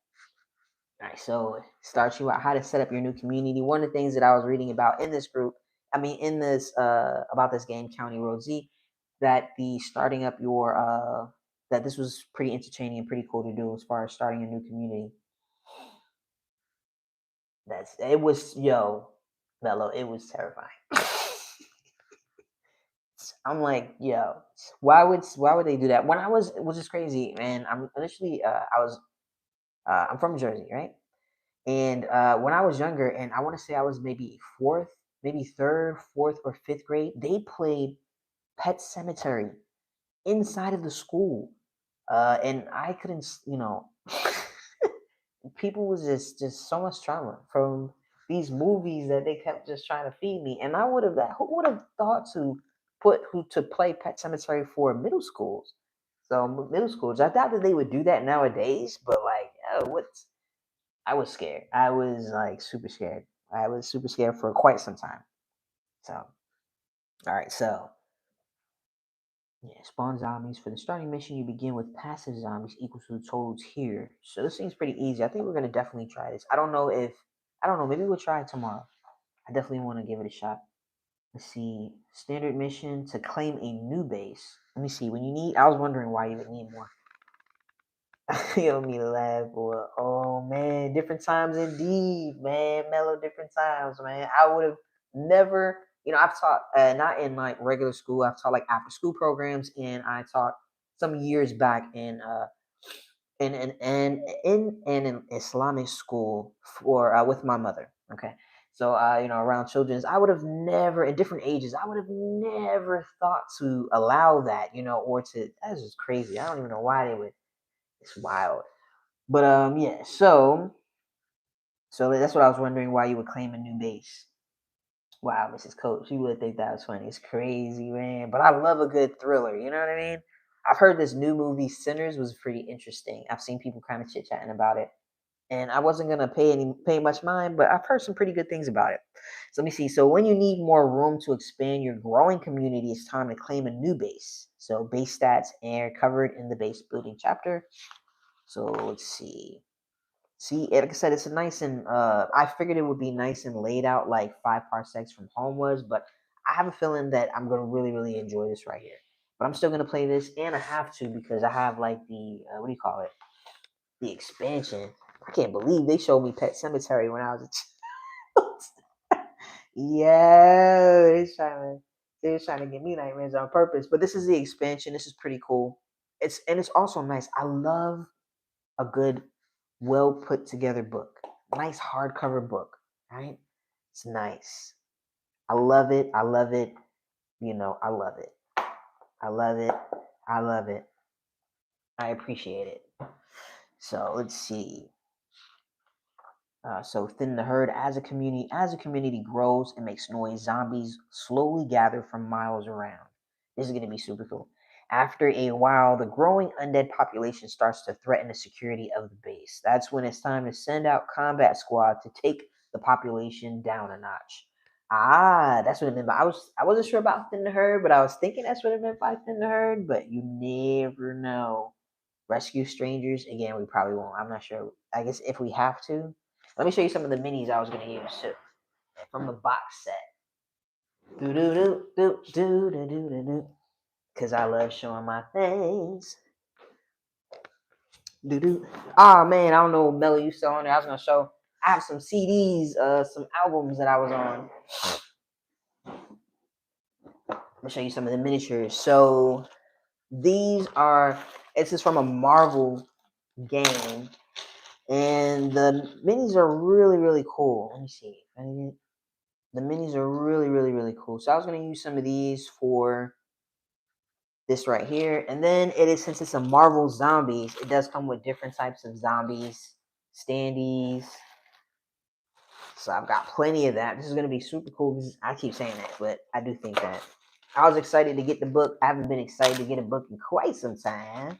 All right, so it starts you out how to set up your new community. One of the things that I was reading about in this group, in this about this game, County Road Z, that the starting up your that this was pretty entertaining and pretty cool to do as far as starting a new community. It was Mello. It was terrifying. I'm like, why would they do that? When I was, which is crazy, man. I'm initially, I'm from Jersey, right? And when I was younger, and I want to say I was maybe fourth, maybe third, fourth, or fifth grade, they played Pet Cemetery inside of the school, and I couldn't, people was just so much trauma from these movies that they kept just trying to feed me, and who would have thought to play Pet Cemetery for middle schools? So middle schools, I thought that they would do that nowadays, but like, what's I was scared. I was like super scared. I was super scared for quite some time. So, all right. So, yeah, spawn zombies. For the starting mission, you begin with passive zombies equal to the totals here. So this seems pretty easy. I think we're gonna definitely try this. I don't know. Maybe we'll try it tomorrow. I definitely want to give it a shot. Let's see. Standard mission to claim a new base. Let me see. When you need, I was wondering why you would need more. You don't mean to laugh, boy. Oh man, different times indeed, man. Mellow different times, man. I would have never, I've taught not in like regular school. I've taught like after school programs, and I taught some years back in an Islamic school for with my mother. Okay, so around children's, I would have never at different ages. I would have never thought to allow that, or to. That's just crazy. I don't even know why they would. It's wild. But yeah, so that's what I was wondering why you would claim a new base. Wow, Mrs. Coach, you would think that was funny. It's crazy, man. But I love a good thriller. You know what I mean? I've heard this new movie Sinners was pretty interesting. I've seen people kind of chit chatting about it, and I wasn't gonna pay much mind, but I've heard some pretty good things about it. So let me see. So when you need more room to expand your growing community, it's time to claim a new base. So base stats are covered in the base building chapter. So let's see. See, like I said, it's a nice and I figured it would be nice and laid out like Five Parsecs from Home was, but I have a feeling that I'm gonna really, really enjoy this right here. But I'm still gonna play this, and I have to because I have like the what do you call it? The expansion. I can't believe they showed me Pet Cemetery when I was a child. Yeah, they was trying to get me nightmares on purpose. But this is the expansion. This is pretty cool. It's also nice. I love a good, well put together book. Nice hardcover book, right? It's nice. I love it. I love it. I love it. I love it. I love it. I appreciate it. So let's see. So thin the herd as a community grows and makes noise, zombies slowly gather from miles around. This is going to be super cool. After a while, the growing undead population starts to threaten the security of the base. That's when it's time to send out combat squad to take the population down a notch. Ah, that's what it meant by I wasn't sure about thin the herd, but I was thinking that's what it meant by thin the herd, but you never know. Rescue strangers, again, we probably won't. I'm not sure. I guess if we have to. Let me show you some of the minis I was going to use too from the box set. Do do do do do do do do do. Cause I love showing my things. Do do. Oh man, I don't know, Mello, you still on there? I was gonna show. I have some CDs, some albums that I was on. I'm gonna show you some of the miniatures. So these are. This is from a Marvel game, and the minis are really, really cool. Let me see. The minis are really, really, really cool. So I was going to use some of these for this right here. And then since it's a Marvel Zombies, it does come with different types of zombies, standees. So I've got plenty of that. This is going to be super cool. I keep saying that, but I do think that. I was excited to get the book. I haven't been excited to get a book in quite some time.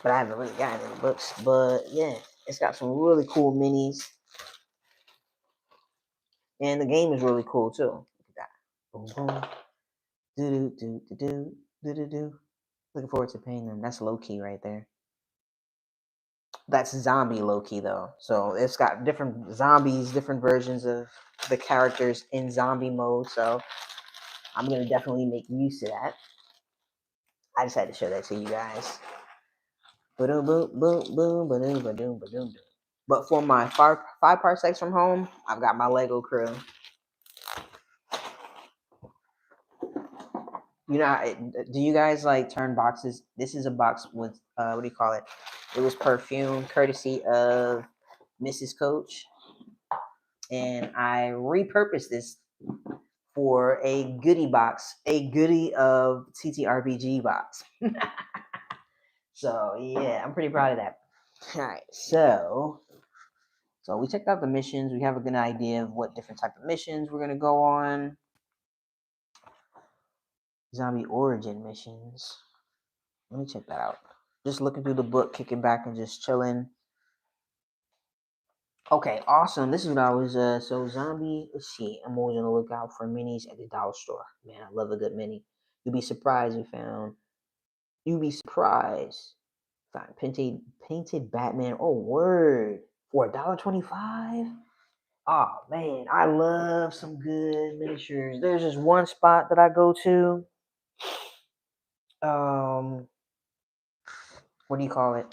But I haven't really gotten any books. But yeah, it's got some really cool minis. And the game is really cool too. Look at that. Boom, boom. Do do do do do do do. Looking forward to painting them. That's low key right there. That's zombie low key though. So it's got different zombies, different versions of the characters in zombie mode. So I'm gonna definitely make use of that. I just had to show that to you guys. Boom, boom, boom, boom, boom, boom, boom. But for my five parsecs from home, I've got my Lego crew. Do you guys like turn boxes? This is a box with what do you call it? It was perfume, courtesy of Mrs. Coach, and I repurposed this for a goodie box, a goodie of TTRPG box. So yeah, I'm pretty proud of that. All right, so we checked out the missions. We have a good idea of what different type of missions we're gonna go on. Zombie origin missions. Let me check that out. Just looking through the book, kicking back and just chilling. Okay, awesome. This is what I was so zombie. Let's see. I'm always on the lookout for minis at the dollar store. Man, I love a good mini. You'd be surprised you'd be surprised. Found painted Batman. Oh word. For $1.25? Oh man, I love some good miniatures. There's this one spot that I go to. What do you call it?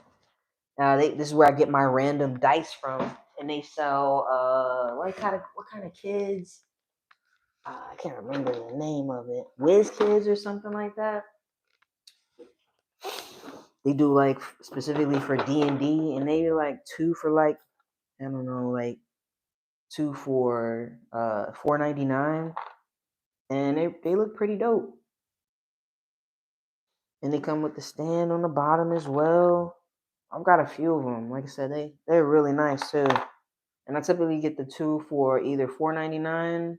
This is where I get my random dice from, and they sell what kind of kids? I can't remember the name of it. Whiz Kids or something like that. They do like specifically for D&D, and they like two for like I don't know, like two for $4.99, and they look pretty dope. And they come with the stand on the bottom as well. I've got a few of them. Like I said, they're really nice too. And I typically get the two for either $4.99.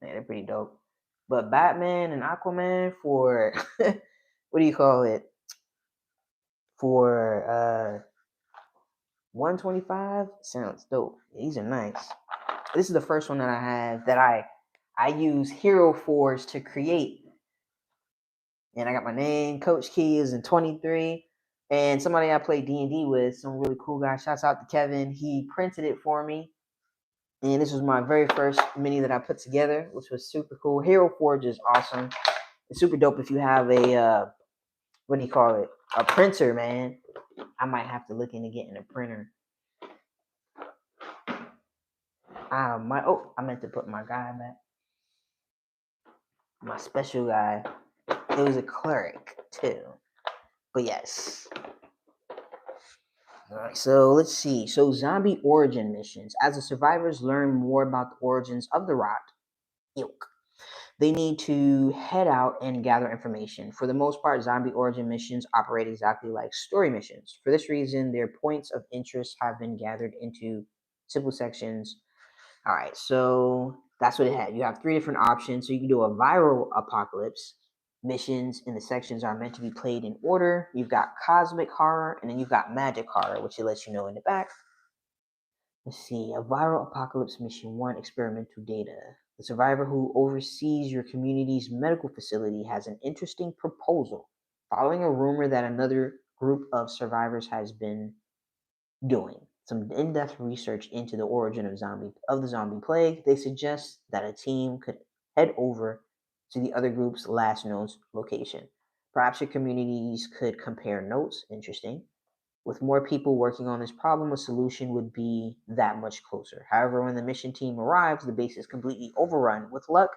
Yeah, they're pretty dope. But Batman and Aquaman for what do you call it? For $125 sounds dope. These are nice. This is the first one that I have that I use Hero Forge to create. And I got my name, Coach Key is in 23. And somebody I played D&D with, some really cool guy. Shouts out to Kevin. He printed it for me. And this was my very first mini that I put together, which was super cool. Hero Forge is awesome. It's super dope if you have a what do you call it? A printer, man. I might have to look into getting a printer. I meant to put my guy back. My special guy. It was a cleric too. But yes. All right, so let's see. So zombie origin missions. As the survivors learn more about the origins of the rot ilk, they need to head out and gather information. For the most part, zombie origin missions operate exactly like story missions. For this reason, their points of interest have been gathered into simple sections. All right, so that's what it had. You have three different options. So you can do a viral apocalypse. Missions in the sections are meant to be played in order. You've got cosmic horror, and then you've got magic horror, which it lets you know in the back. Let's see, a viral apocalypse mission 1, experimental data. The survivor who oversees your community's medical facility has an interesting proposal. Following a rumor that another group of survivors has been doing some in-depth research into the origin of the zombie plague, they suggest that a team could head over to the other group's last known location. Perhaps your communities could compare notes. Interesting. With more people working on this problem, a solution would be that much closer. However, when the mission team arrives, the base is completely overrun. With luck,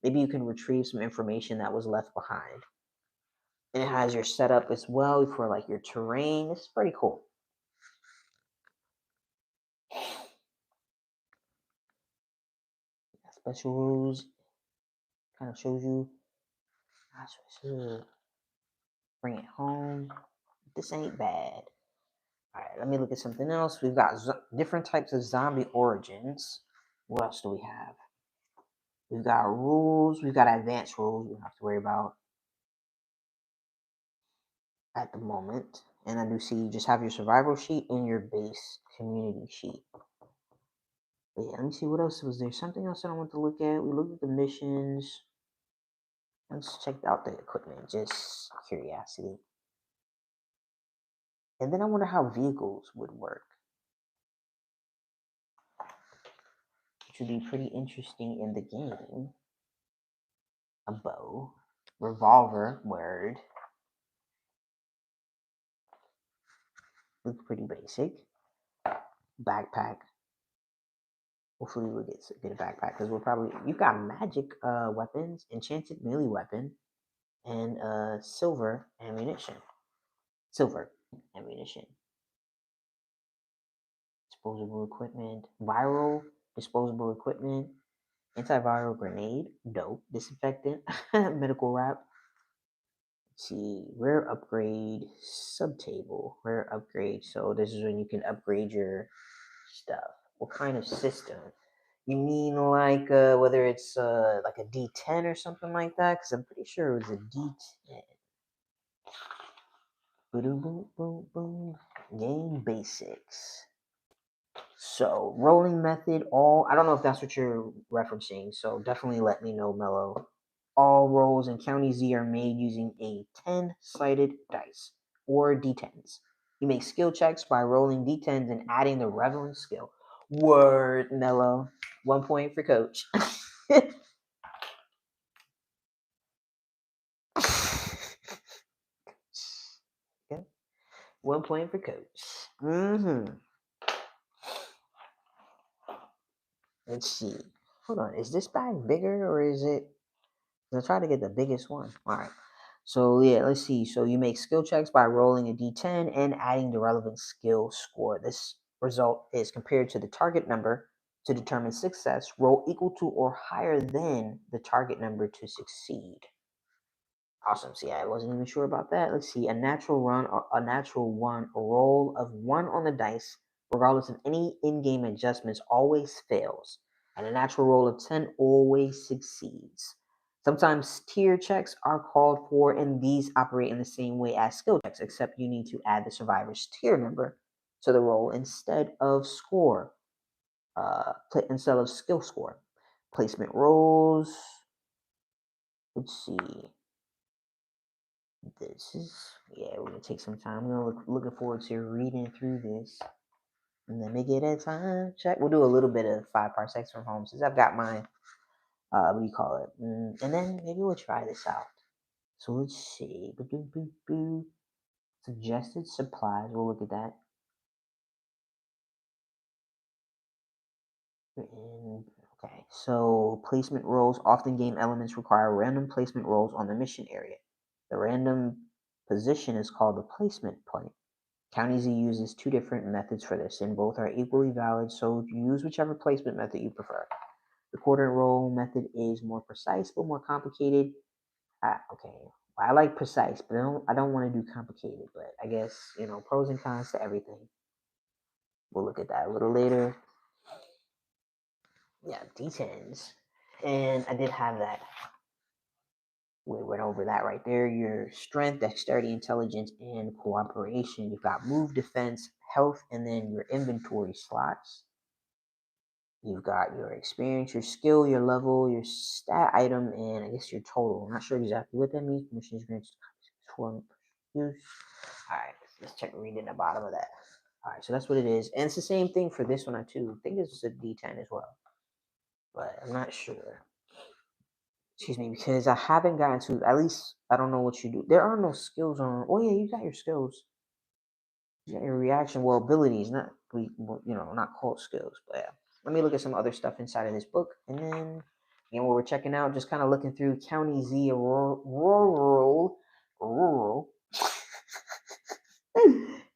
maybe you can retrieve some information that was left behind. And it has your setup as well for like your terrain. It's pretty cool. Special rules kind of shows you how to bring it home. This ain't bad. All right, let me look at something else. We've got different types of zombie origins. What else do we have? We've got rules. We've got advanced rules we don't have to worry about at the moment. And I do see you just have your survival sheet and your base community sheet. But yeah, let me see what else was there. Something else that I want to look at. We looked at the missions. Let's check out the equipment, just curiosity. And then I wonder how vehicles would work. Which would be pretty interesting in the game. A bow, revolver, word. Looks pretty basic. Backpack. Hopefully we'll get a backpack because you've got magic weapons, enchanted melee weapon, and silver ammunition. Disposable equipment, viral disposable equipment, antiviral grenade, dope, disinfectant, medical wrap. Let's see, rare upgrade, subtable, rare upgrade. So this is when you can upgrade your stuff. What kind of system? You mean like whether it's like a D10 or something like that? Because I'm pretty sure it was a D10. Boom, boom, boom, boom. Game basics. So rolling method, I don't know if that's what you're referencing. So definitely let me know, Mello. All rolls in County Z are made using a 10-sided dice or D10s. You make skill checks by rolling D10s and adding the relevant skill. Word, Mello. 1 point for Coach. Okay. 1 point for Coach. Let's see. Hold on. Is this bag bigger or is it? I'll try to get the biggest one. All right. So yeah, let's see. So you make skill checks by rolling a d10 and adding the relevant skill score. This result is compared to the target number to determine success. Roll equal to or higher than the target number to succeed. Awesome. See, I wasn't even sure about that. Let's see. A natural one, a roll of 1 on the dice, regardless of any in-game adjustments, always fails. And a natural roll of 10 always succeeds. Sometimes tier checks are called for, and these operate in the same way as skill checks, except you need to add the survivor's tier number to the roll instead of instead of skill score. Placement rolls. Let's see. This is, yeah, we're gonna take some time. I'm looking forward to reading through this. And let me get a time check. We'll do a little bit of 5 parsecs from home since I've got my what do you call it? And then maybe we'll try this out. So let's see. Suggested supplies. We'll look at that. Okay, so placement rolls. Often game elements require random placement rolls on the mission area. The random position is called the placement point. County Z uses 2 different methods for this, and both are equally valid, so use whichever placement method you prefer. The quadrant roll method is more precise but more complicated. Okay, I like precise, but I don't want to do complicated. But I guess, pros and cons to everything. We'll look at that a little later. Yeah, D10s. And I did have that. We went over that right there. Your strength, dexterity, intelligence, and cooperation. You've got move, defense, health, and then your inventory slots. You've got your experience, your skill, your level, your stat item, and I guess your total. I'm not sure exactly what that means. Missions granted for use. All right, let's check reading the bottom of that. All right, so that's what it is. And it's the same thing for this one, too. I think it's a D10 as well, but I'm not sure. Excuse me, because I haven't gotten to, at least I don't know what you do. There are no skills on, oh yeah, you got your skills. You got your reaction, well, abilities, not called skills, but yeah. Let me look at some other stuff inside of this book, and then again, what we're checking out, just kind of looking through County Z rural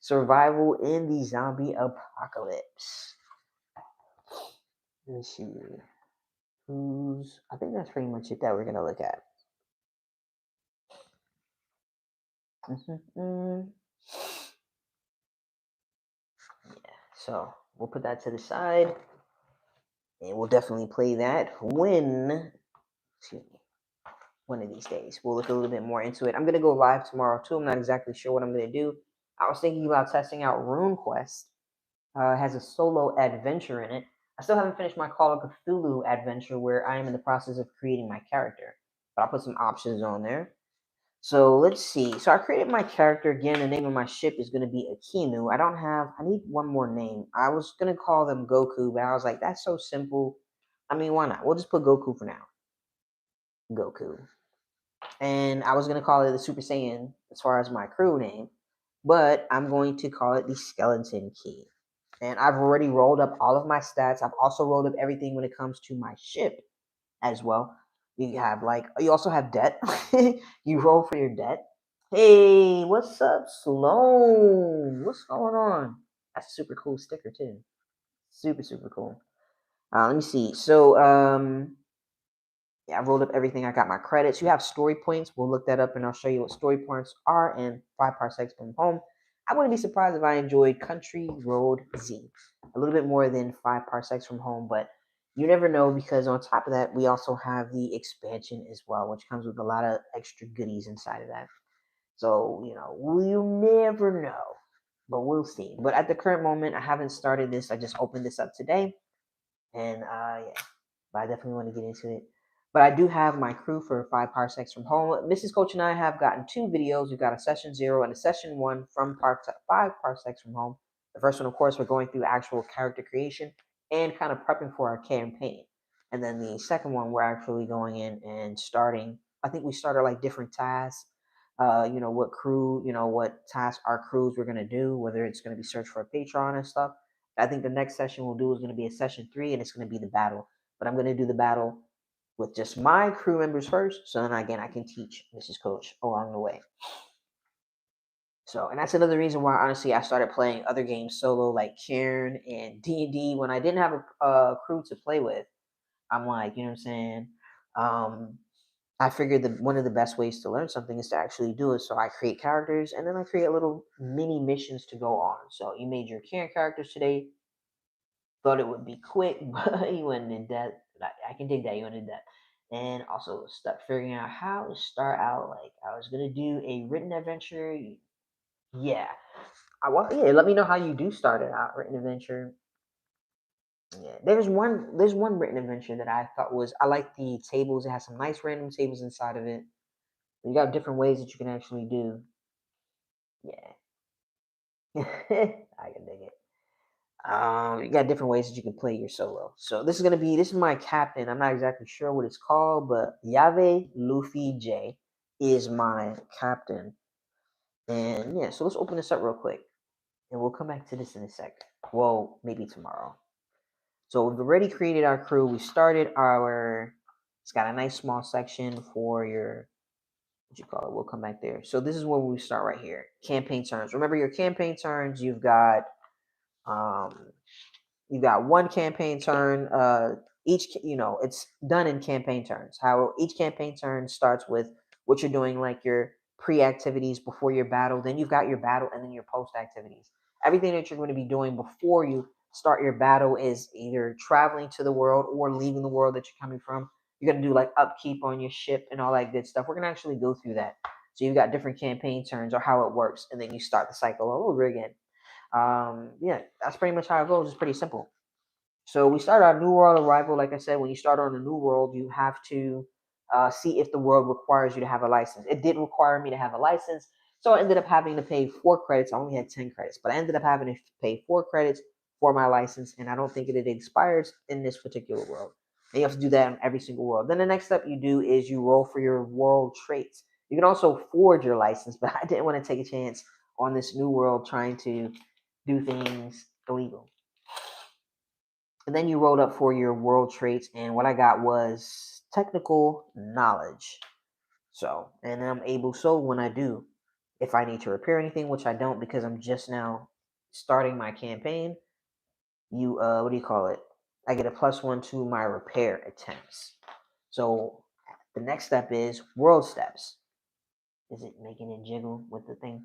survival in the zombie apocalypse. Let's see. I think that's pretty much it that we're gonna look at. Yeah, so we'll put that to the side, and we'll definitely play that one of these days. We'll look a little bit more into it. I'm going to go live tomorrow, too. I'm not exactly sure what I'm going to do. I was thinking about testing out RuneQuest. It has a solo adventure in it. I still haven't finished my Call of Cthulhu adventure where I am in the process of creating my character. But I'll put some options on there. So let's see. So I created my character again. The name of my ship is going to be Akinu. I need one more name. I was going to call them Goku, but I was like, that's so simple. I mean, why not? We'll just put Goku for now. Goku. And I was going to call it the Super Saiyan as far as my crew name, but I'm going to call it the Skeleton Key. And I've already rolled up all of my stats. I've also rolled up everything when it comes to my ship as well. You also have debt. You roll for your debt. Hey, what's up, Sloan? What's going on? That's a super cool sticker too. Super, super cool. Let me see. So, yeah, I rolled up everything. I got my credits. You have story points. We'll look that up and I'll show you what story points are in 5 Parsecs from Home. I wouldn't be surprised if I enjoyed Country Road Z a little bit more than 5 Parsecs from Home, but you never know because on top of that, we also have the expansion as well, which comes with a lot of extra goodies inside of that. So, we'll never know, but we'll see. But at the current moment, I haven't started this. I just opened this up today, and yeah, but I definitely want to get into it. But I do have my crew for 5 Parsecs from Home. Mrs. Coach and I have gotten 2 videos. We've got a session 0 and a session 1 from 5 Parsecs from Home. The first one, of course, we're going through actual character creation. and kind of prepping for our campaign. And then the second one, we're actually going in and starting. I think we started like different tasks. What crew, what tasks our crews we're gonna do, whether it's gonna be search for a patron and stuff. I think the next session we'll do is gonna be a session 3, and it's gonna be the battle. But I'm gonna do the battle with just my crew members first, so then again I can teach Mrs. Coach along the way. So, and that's another reason why, honestly, I started playing other games solo, like Cairn and D&D, when I didn't have a crew to play with. I'm like, you know what I'm saying? I figured that one of the best ways to learn something is to actually do it. So I create characters, and then I create little mini missions to go on. So you made your Cairn characters today. Thought it would be quick, but you went into depth. I can dig that you went into depth. And also start figuring out how to start out. Like I was gonna do a written adventure. Yeah, let me know how you do start it out written adventure. Yeah, there's one written adventure that I thought was I like the tables. It has some nice random tables inside of it. You got different ways that you can actually do. Yeah, I can dig it. You got different ways that you can play your solo. So this is my captain. I'm not exactly sure what it's called, but Yave Luffy J is my captain. And yeah, so let's open this up real quick, and we'll come back to this in a sec. Well, maybe tomorrow. So we've already created our crew. We started it's got a nice small section for your, what you call it. We'll come back there. So this is where we start right here. Campaign turns. Remember your campaign turns. Um, you've got one campaign turn. It's done in campaign turns. How each campaign turn starts with what you're doing, like your pre-activities before your battle. Then you've got your battle, and then your post-activities. Everything that you're going to be doing before you start your battle is either traveling to the world or leaving the world that you're coming from. You're going to do like upkeep on your ship and all that good stuff. We're going to actually go through that. So you've got different campaign turns or how it works, and then you start the cycle all over again. Yeah, that's pretty much how it goes. It's pretty simple. So we start our new world arrival. Like I said, when you start on a new world, you have to see if the world requires you to have a license. It did require me to have a license, so I ended up having to pay 4 credits. I only had 10 credits, but I ended up having to pay 4 credits for my license, and I don't think it expires in this particular world. And you have to do that in every single world. Then the next step you do is you roll for your world traits. You can also forge your license, but I didn't want to take a chance on this new world trying to do things illegal. And then you rolled up for your world traits, and what I got was technical knowledge. So, and I'm able, so when I do, if I need to repair anything, which I don't because I'm just now starting my campaign, what do you call it? I get a +1 to my repair attempts. So the next step is world steps. Is it making it jiggle with the thing?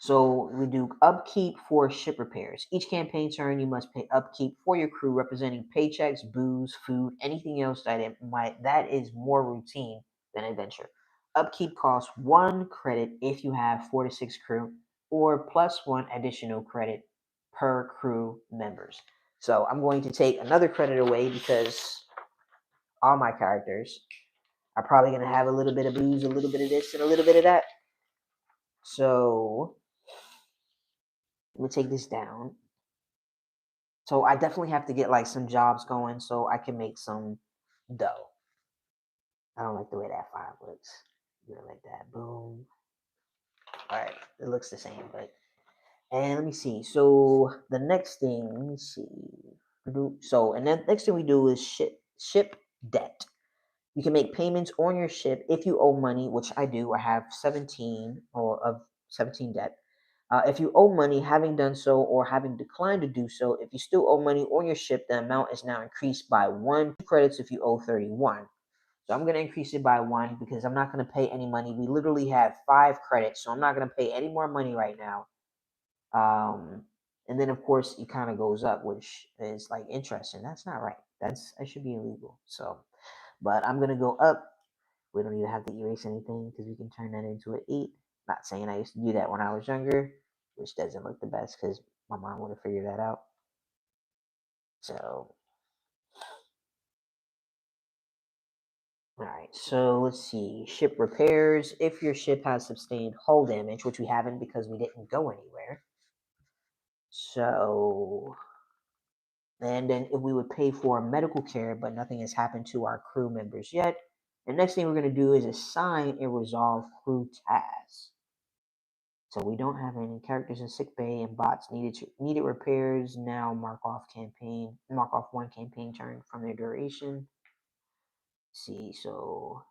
So we do upkeep for ship repairs. Each campaign turn, you must pay upkeep for your crew, representing paychecks, booze, food, anything else that is more routine than adventure. Upkeep costs 1 credit if you have 4 to 6 crew, or +1 additional credit per crew members. So I'm going to take another credit away because all my characters are probably going to have a little bit of booze, a little bit of this, and a little bit of that. So let me take this down. So I definitely have to get like some jobs going so I can make some dough. I don't like the way that 5 looks. Do it like that. Boom. All right, it looks the same, but and let me see. So the next thing, let me see. So and then next thing we do is ship debt. You can make payments on your ship if you owe money, which I do. I have 17 or of 17 debt. If you owe money, having done so or having declined to do so, if you still owe money on your ship, the amount is now increased by 1 credits if you owe 31. So I'm going to increase it by 1 because I'm not going to pay any money. We literally have 5 credits, so I'm not going to pay any more money right now. And then of course it kind of goes up, which is like interesting. That's not right. That should be illegal. So, but I'm going to go up. We don't even have to erase anything because we can turn that into an 8. Not saying I used to do that when I was younger, which doesn't look the best because my mom would have figured that out. So, all right. So let's see. Ship repairs. If your ship has sustained hull damage, which we haven't because we didn't go anywhere. So And then if we would pay for medical care, but nothing has happened to our crew members yet, the next thing we're going to do is assign and resolve crew tasks. So we don't have any characters in sick bay and bots needed repairs. Now mark off one campaign turn from their duration. Let's see, so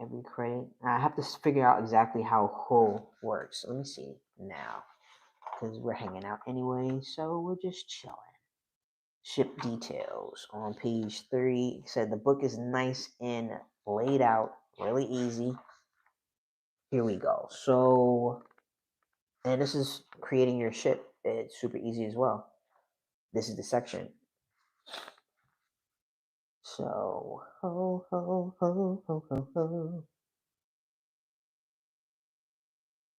every credit. I have to figure out exactly how hull works. Let me see now, because we're hanging out anyway, so we're just chilling. Ship details on page 3. It said the book is nice and laid out, really easy. Here we go. So, and this is creating your ship. It's super easy as well. This is the section. So, ho, ho, ho, ho, ho, ho.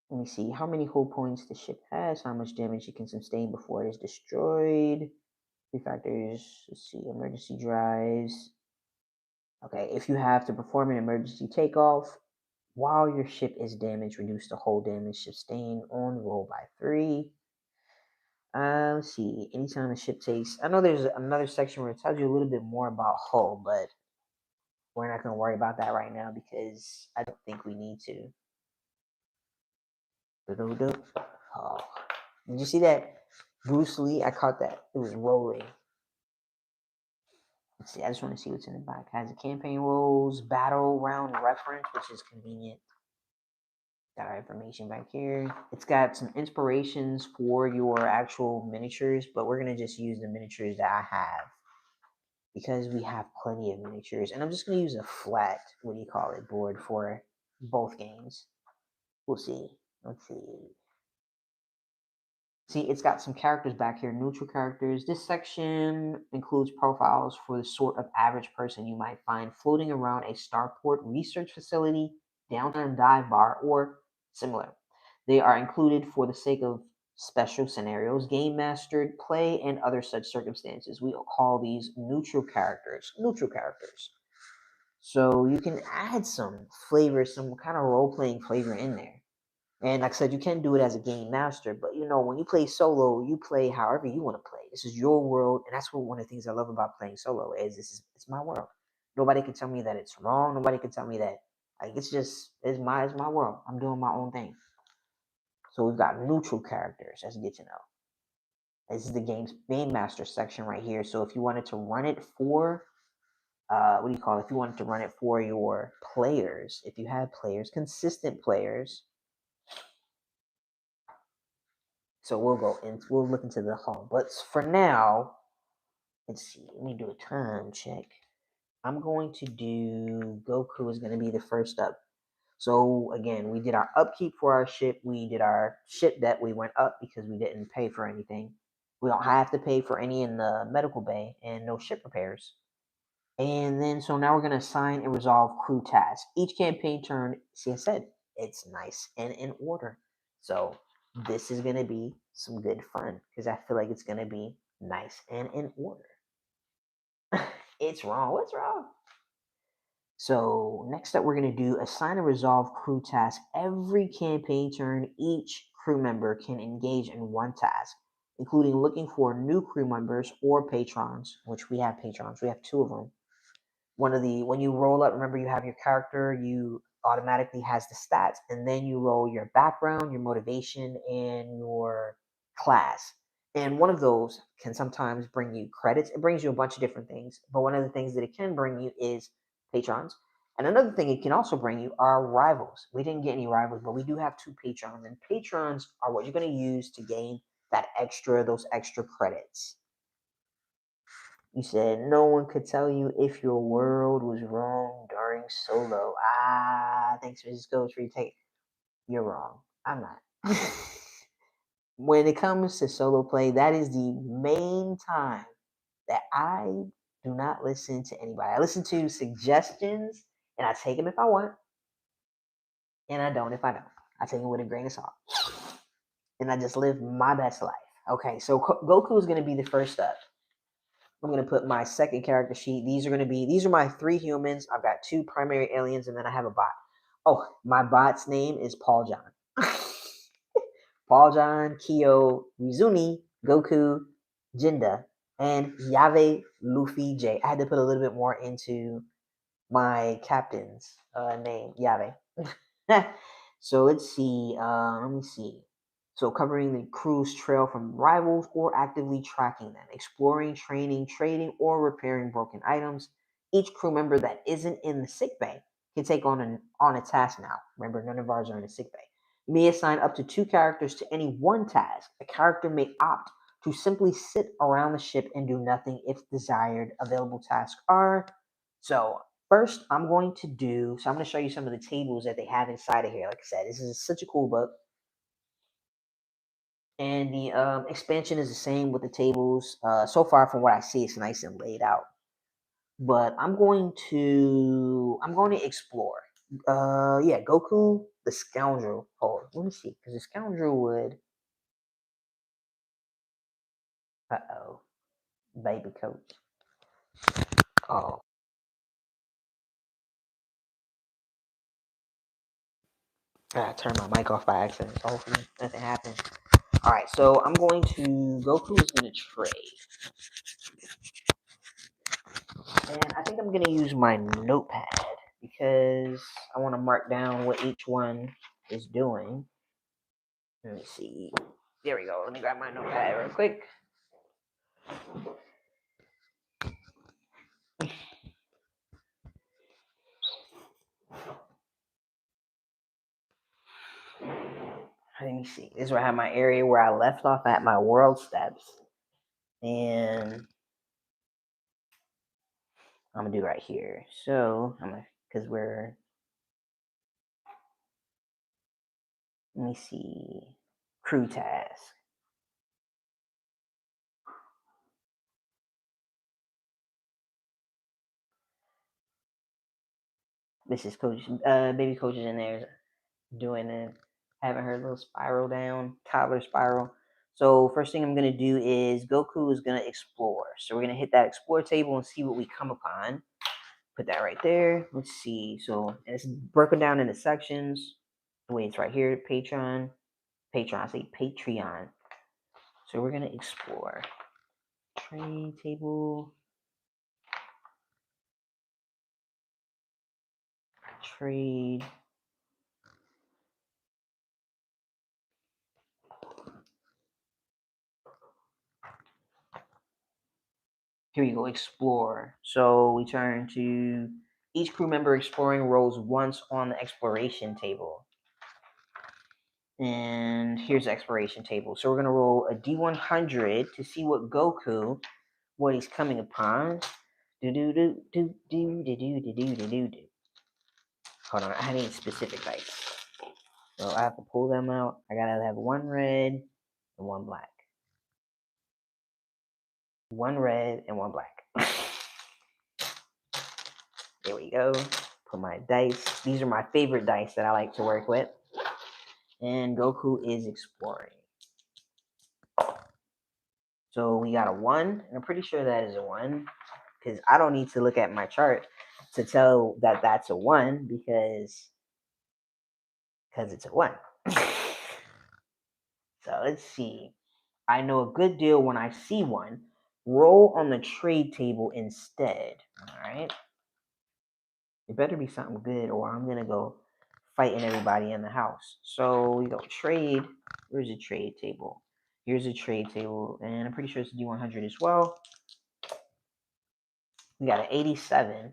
Let me see how many hull points the ship has, how much damage it can sustain before it is destroyed. 3 factors. Let's see, emergency drives. Okay, if you have to perform an emergency takeoff while your ship is damaged, reduce the hull damage sustained on roll by 3. Let's see. Anytime the ship takes, I know there's another section where it tells you a little bit more about hull, but we're not going to worry about that right now because I don't think we need to. Oh, did you see that? Bruce Lee, I caught that. It was rolling. Let's see. I just want to see what's in the back. It has the campaign rules, battle round reference, which is convenient. Got our information back here. It's got some inspirations for your actual miniatures, but we're going to just use the miniatures that I have because we have plenty of miniatures. And I'm just going to use a flat, board for both games. We'll see. Let's see. See, it's got some characters back here, neutral characters. This section includes profiles for the sort of average person you might find floating around a starport research facility, downtown dive bar, or similar. They are included for the sake of special scenarios, game mastered play, and other such circumstances. We call these neutral characters. Neutral characters. So you can add some flavor, some kind of role-playing flavor in there. And like I said, you can do it as a game master, but when you play solo, you play however you want to play. This is your world, and that's one of the things I love about playing solo is it's my world. Nobody can tell me that it's wrong. Nobody can tell me that it's my world. I'm doing my own thing. So we've got neutral characters. That's good to know. This is the game master section right here. So if you wanted to run it for if you wanted to run it for your players, if you have players, consistent players. So we'll look into the home. But for now, let's see. Let me do a time check. I'm going to do Goku is going to be the first up. So again, we did our upkeep for our ship. We did our ship debt. We went up because we didn't pay for anything. We don't have to pay for any in the medical bay and no ship repairs. And then, so now we're going to assign and resolve crew tasks. Each campaign turn, see, I said, it's nice and in order. So this is going to be some good fun because I feel like it's going to be nice and in order. It's wrong. What's wrong? So next up, we're going to do assign and resolve crew task. Every campaign turn, each crew member can engage in one task, including looking for new crew members or patrons, which we have patrons. We have 2 of them. When you roll up, remember you have your character, you automatically has the stats, and then you roll your background, your motivation, and your class. And one of those can sometimes bring you credits. It brings you a bunch of different things, but one of the things that it can bring you is patrons. And another thing it can also bring you are rivals. We didn't get any rivals, but we do have 2 patrons, and patrons are what you're going to use to gain those extra credits. You said no one could tell you if your world was wrong during solo. Thanks, Mrs. Coach, for your take. You're wrong. I'm not. When it comes to solo play, that is the main time that I do not listen to anybody. I listen to suggestions, and I take them if I want, and I don't if I don't. I take them with a grain of salt, and I just live my best life. Okay, so Goku is going to be the first up. I'm going to put my second character sheet. These are my 3 humans. I've got 2 primary aliens, and then I have a bot. Oh, my bot's name is Paul John. Pauljan, Kyo, Mizumi, Goku, Jinda, and Yave, Luffy, J. I had to put a little bit more into my captain's name, Yave. So let's see. Let me see. So covering the crew's trail from rivals or actively tracking them, exploring, training, trading, or repairing broken items. Each crew member that isn't in the sickbay can take on a task now. Remember, none of ours are in the sickbay. You may assign up to 2 characters to any one task. A character may opt to simply sit around the ship and do nothing if desired. Available tasks are so. First, I'm going to show you some of the tables that they have inside of here. Like I said, this is such a cool book. And the expansion is the same with the tables. So far, from what I see, it's nice and laid out. But I'm going to explore. Yeah, Goku, the scoundrel. Hold, let me see, because the scoundrel would. Baby coach. Oh, I turned my mic off by accident. So hopefully nothing happened. All right, so I'm going to Goku is going to trade. And I think I'm going to use my notepad because I want to mark down what each one is doing. Let me see. There we go. Let me grab my notepad real quick. Let me see. This is where I have my area where I left off at my world steps. And I'm going to do right here. So, because we're, let me see, crew task. This is Coach, baby Coach is in there doing it, having her little spiral down, toddler spiral. So first thing I'm going to do is Goku is going to explore. So we're going to hit that explore table and see what we come upon. Put that right there. Let's see. So and it's broken down into sections. Wait, it's right here. Patreon. I say Patreon. So we're going to explore. Trade table. Trade. Here you go, explore. So we turn to each crew member exploring rolls once on the exploration table. And here's the exploration table. So we're going to roll a D100 to see what Goku, what he's coming upon. Hold on, I need specific dice. So I have to pull them out. I got to have 1 red and 1 black. 1 red and 1 black. There we go. Put my dice. These are my favorite dice that I like to work with. And Goku is exploring. So we got a 1, and I'm pretty sure that is a 1, because I don't need to look at my chart to tell that that's a 1, because it's a 1. So let's see. I know a good deal when I see 1. Roll on the trade table instead. All right. It better be something good, or I'm going to go fighting everybody in the house. So we go trade. Where's the trade table? Here's a trade table, and I'm pretty sure it's a D100 as well. We got an 87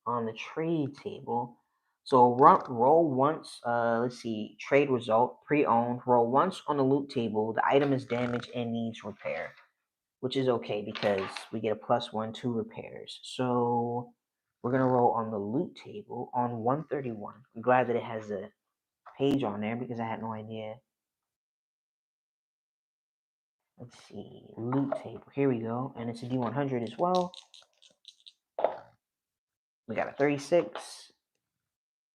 on the trade table. So roll once. Let's see. Trade result, pre-owned. Roll once on the loot table. The item is damaged and needs repair, which is okay because we get a +1 to repairs. So we're gonna roll on the loot table on 131. I'm glad that it has a page on there because I had no idea. Let's see, loot table. Here we go, and it's a D100 as well. We got a 36.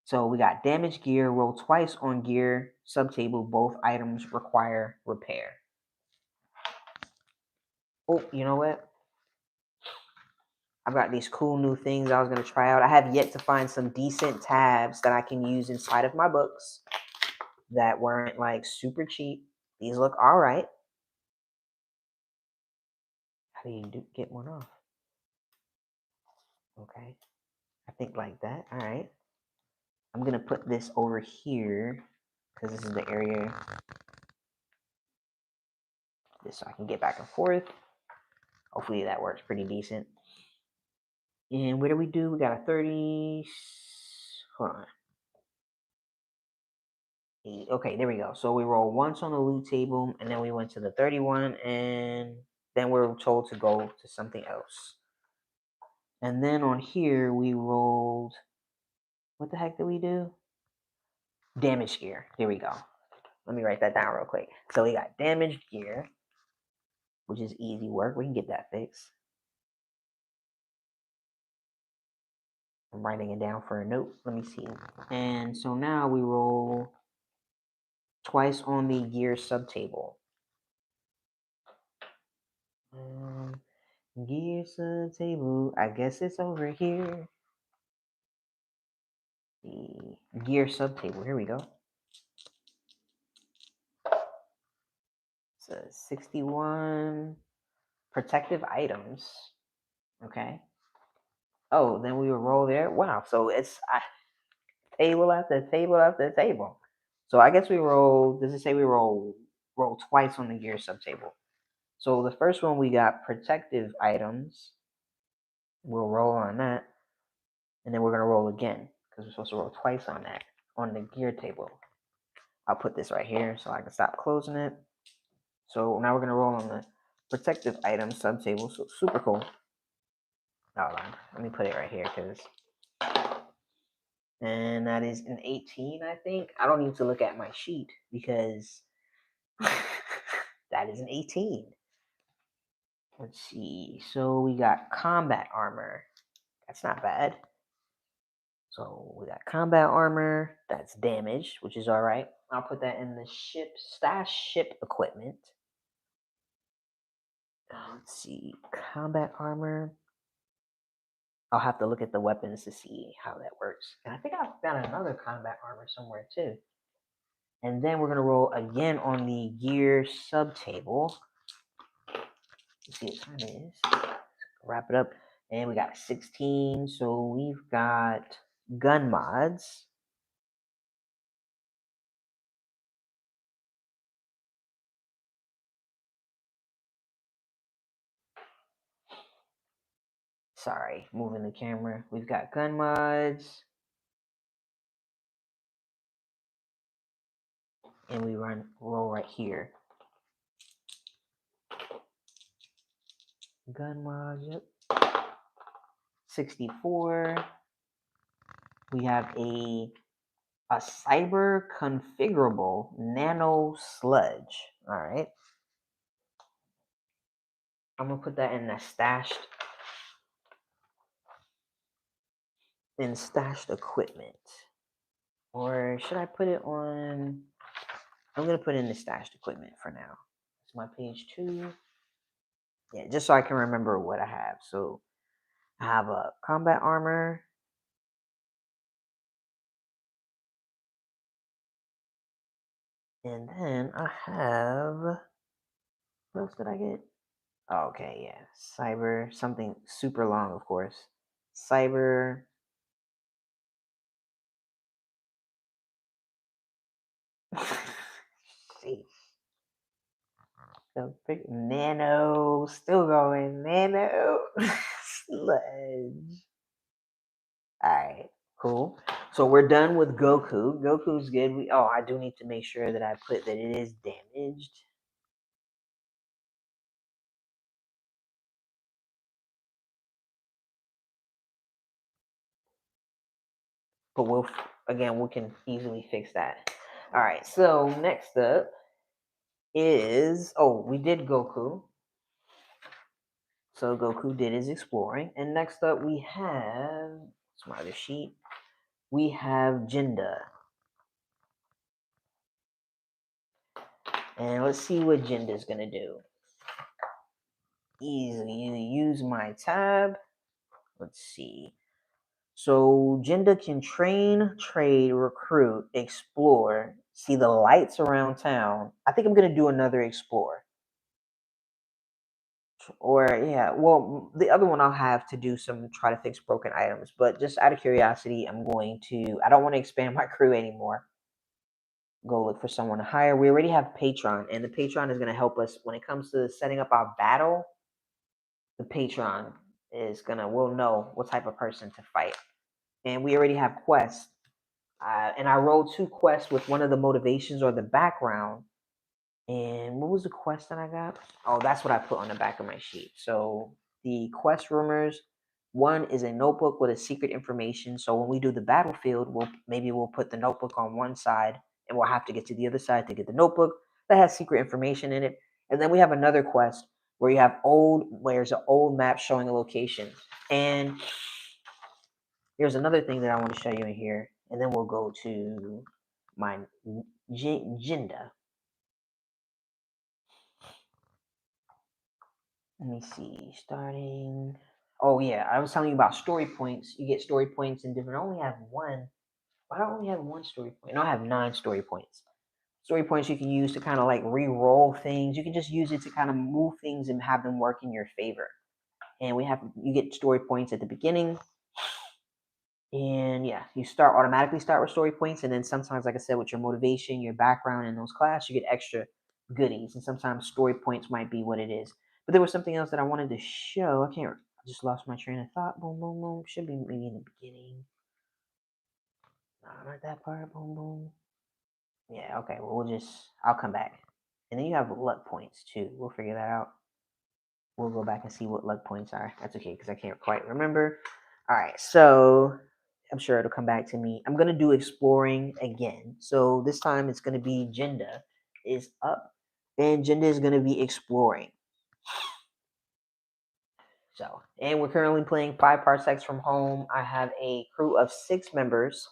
So we got damaged gear. Roll twice on gear subtable. Both items require repair. Oh, you know what? I've got these cool new things I was going to try out. I have yet to find some decent tabs that I can use inside of my books. that weren't like super cheap. These look all right. How do you get one off? Okay, I think like that. All right. I'm gonna put this over here because this is the area just so I can get back and forth. Hopefully that works pretty decent. And what do? We got a 30. Hold on. Okay, there we go. So we roll once on the loot table, and then we went to the 31, and then we're told to go to something else. And then on here, we rolled. What the heck did we do? Damaged gear. Here we go. Let me write that down real quick. So we got damaged gear, which is easy work. We can get that fixed. I'm writing it down for a note. Let me see. And so now we roll twice on the gear subtable. Gear subtable. I guess it's over here. The gear subtable. Here we go. So 61 protective items. Okay. Oh, then we will roll there. Wow. So it's table after table after table. So I guess we roll. Does it say we roll twice on the gear subtable? So the first one we got protective items. We'll roll on that, and then we're gonna roll again because we're supposed to roll twice on that on the gear table. I'll put this right here so I can stop closing it. So now we're gonna roll on the protective items subtable. So super cool. Hold on, let me put it right here because, and that is an 18, I think. I don't need to look at my sheet because that is an 18. Let's see. So we got combat armor. That's not bad. So we got combat armor. That's damaged, which is all right. I'll put that in the ship equipment. Let's see. Combat armor. I'll have to look at the weapons to see how that works. And I think I've got another combat armor somewhere too. And then we're going to roll again on the gear subtable. Let's see what time it is. Wrap it up. And we got 16. So we've got gun mods. Sorry, moving the camera. We've got gun mods. And we roll right here. Gun mods, yep. 64. We have a cyber configurable nano sludge. All right. I'm gonna put that in the stashed equipment. Or should I put it on? I'm gonna put it in the stashed equipment for now. It's my page 2. Yeah, just so I can remember what I have. So I have a combat armor. And then I have, what else did I get? Oh, okay, yeah. Cyber, something super long, of course. Cyber. Sheesh. The big nano, still going, nano sludge. Alright, cool. So we're done with Goku. Goku's good. I do need to make sure that I put that it is damaged. But we can easily fix that. Alright, so next up is, we did Goku. So Goku did his exploring. And next up we have, what's my other sheet? We have Jinda. And let's see what Jinda's gonna do. Easily use my tab. Let's see. So Jinda can train, trade, recruit, explore, see the lights around town. I think I'm gonna do another explore. Or yeah, well, the other one I'll have to do some try to fix broken items. But just out of curiosity, I'm going to. I don't want to expand my crew anymore. Go look for someone to hire. We already have Patron, and the Patron is going to help us when it comes to setting up our battle. The Patron is gonna will know what type of person to fight, and we already have quests. And I rolled 2 quests with one of the motivations or the background. And what was the quest that I got? Oh, that's what I put on the back of my sheet. So the quest rumors, one is a notebook with a secret information. So when we do the battlefield, we'll put the notebook on one side, and we'll have to get to the other side to get the notebook that has secret information in it. And then we have another quest where there's an old map showing a location. And there's another thing that I want to show you in here, and then we'll go to my Jinda. Let me see. Starting. Oh yeah, I was telling you about story points. You get story points in different. I only have one. Why do I only have one story point? No, I have 9 story points. Story points you can use to kind of like re-roll things. You can just use it to kind of move things and have them work in your favor. And you get story points at the beginning. And yeah, you automatically start with story points, and then sometimes, like I said, with your motivation, your background in those classes, you get extra goodies. And sometimes story points might be what it is. But there was something else that I wanted to show. I just lost my train of thought. Boom, boom, boom. Should be maybe in the beginning. No, not that part. Boom, boom. Yeah, okay. Well, I'll come back. And then you have luck points too. We'll figure that out. We'll go back and see what luck points are. That's okay because I can't quite remember. All right, so I'm sure it'll come back to me. I'm gonna do exploring again. So this time it's gonna be Jinda is up, and Jinda is gonna be exploring. So, and we're currently playing 5 Parsecs from home. I have a crew of 6 members.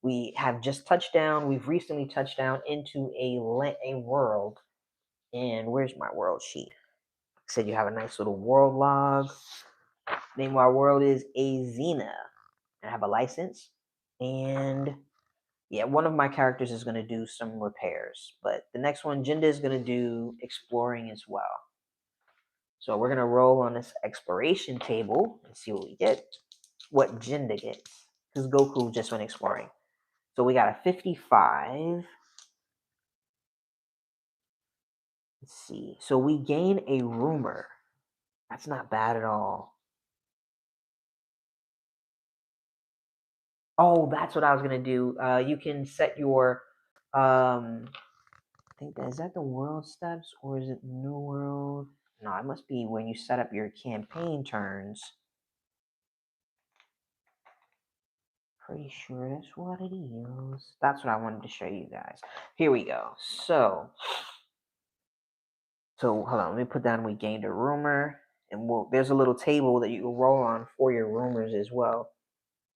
We have just touched down. We've recently touched down into a world. And where's my world sheet? Said you have a nice little world log. Name of our world is Azena. I have a license. And yeah, one of my characters is going to do some repairs. But the next one, Jinda, is going to do exploring as well. So we're going to roll on this exploration table and see what we get. What Jinda gets. Because Goku just went exploring. So we got a 55. Let's see. So we gain a rumor. That's not bad at all. Oh, that's what I was gonna do. You can set your, I think is that the world steps or is it new world? No, it must be when you set up your campaign turns. Pretty sure that's what it is. That's what I wanted to show you guys. Here we go. So hold on. Let me put down. We gained a rumor, and there's a little table that you can roll on for your rumors as well.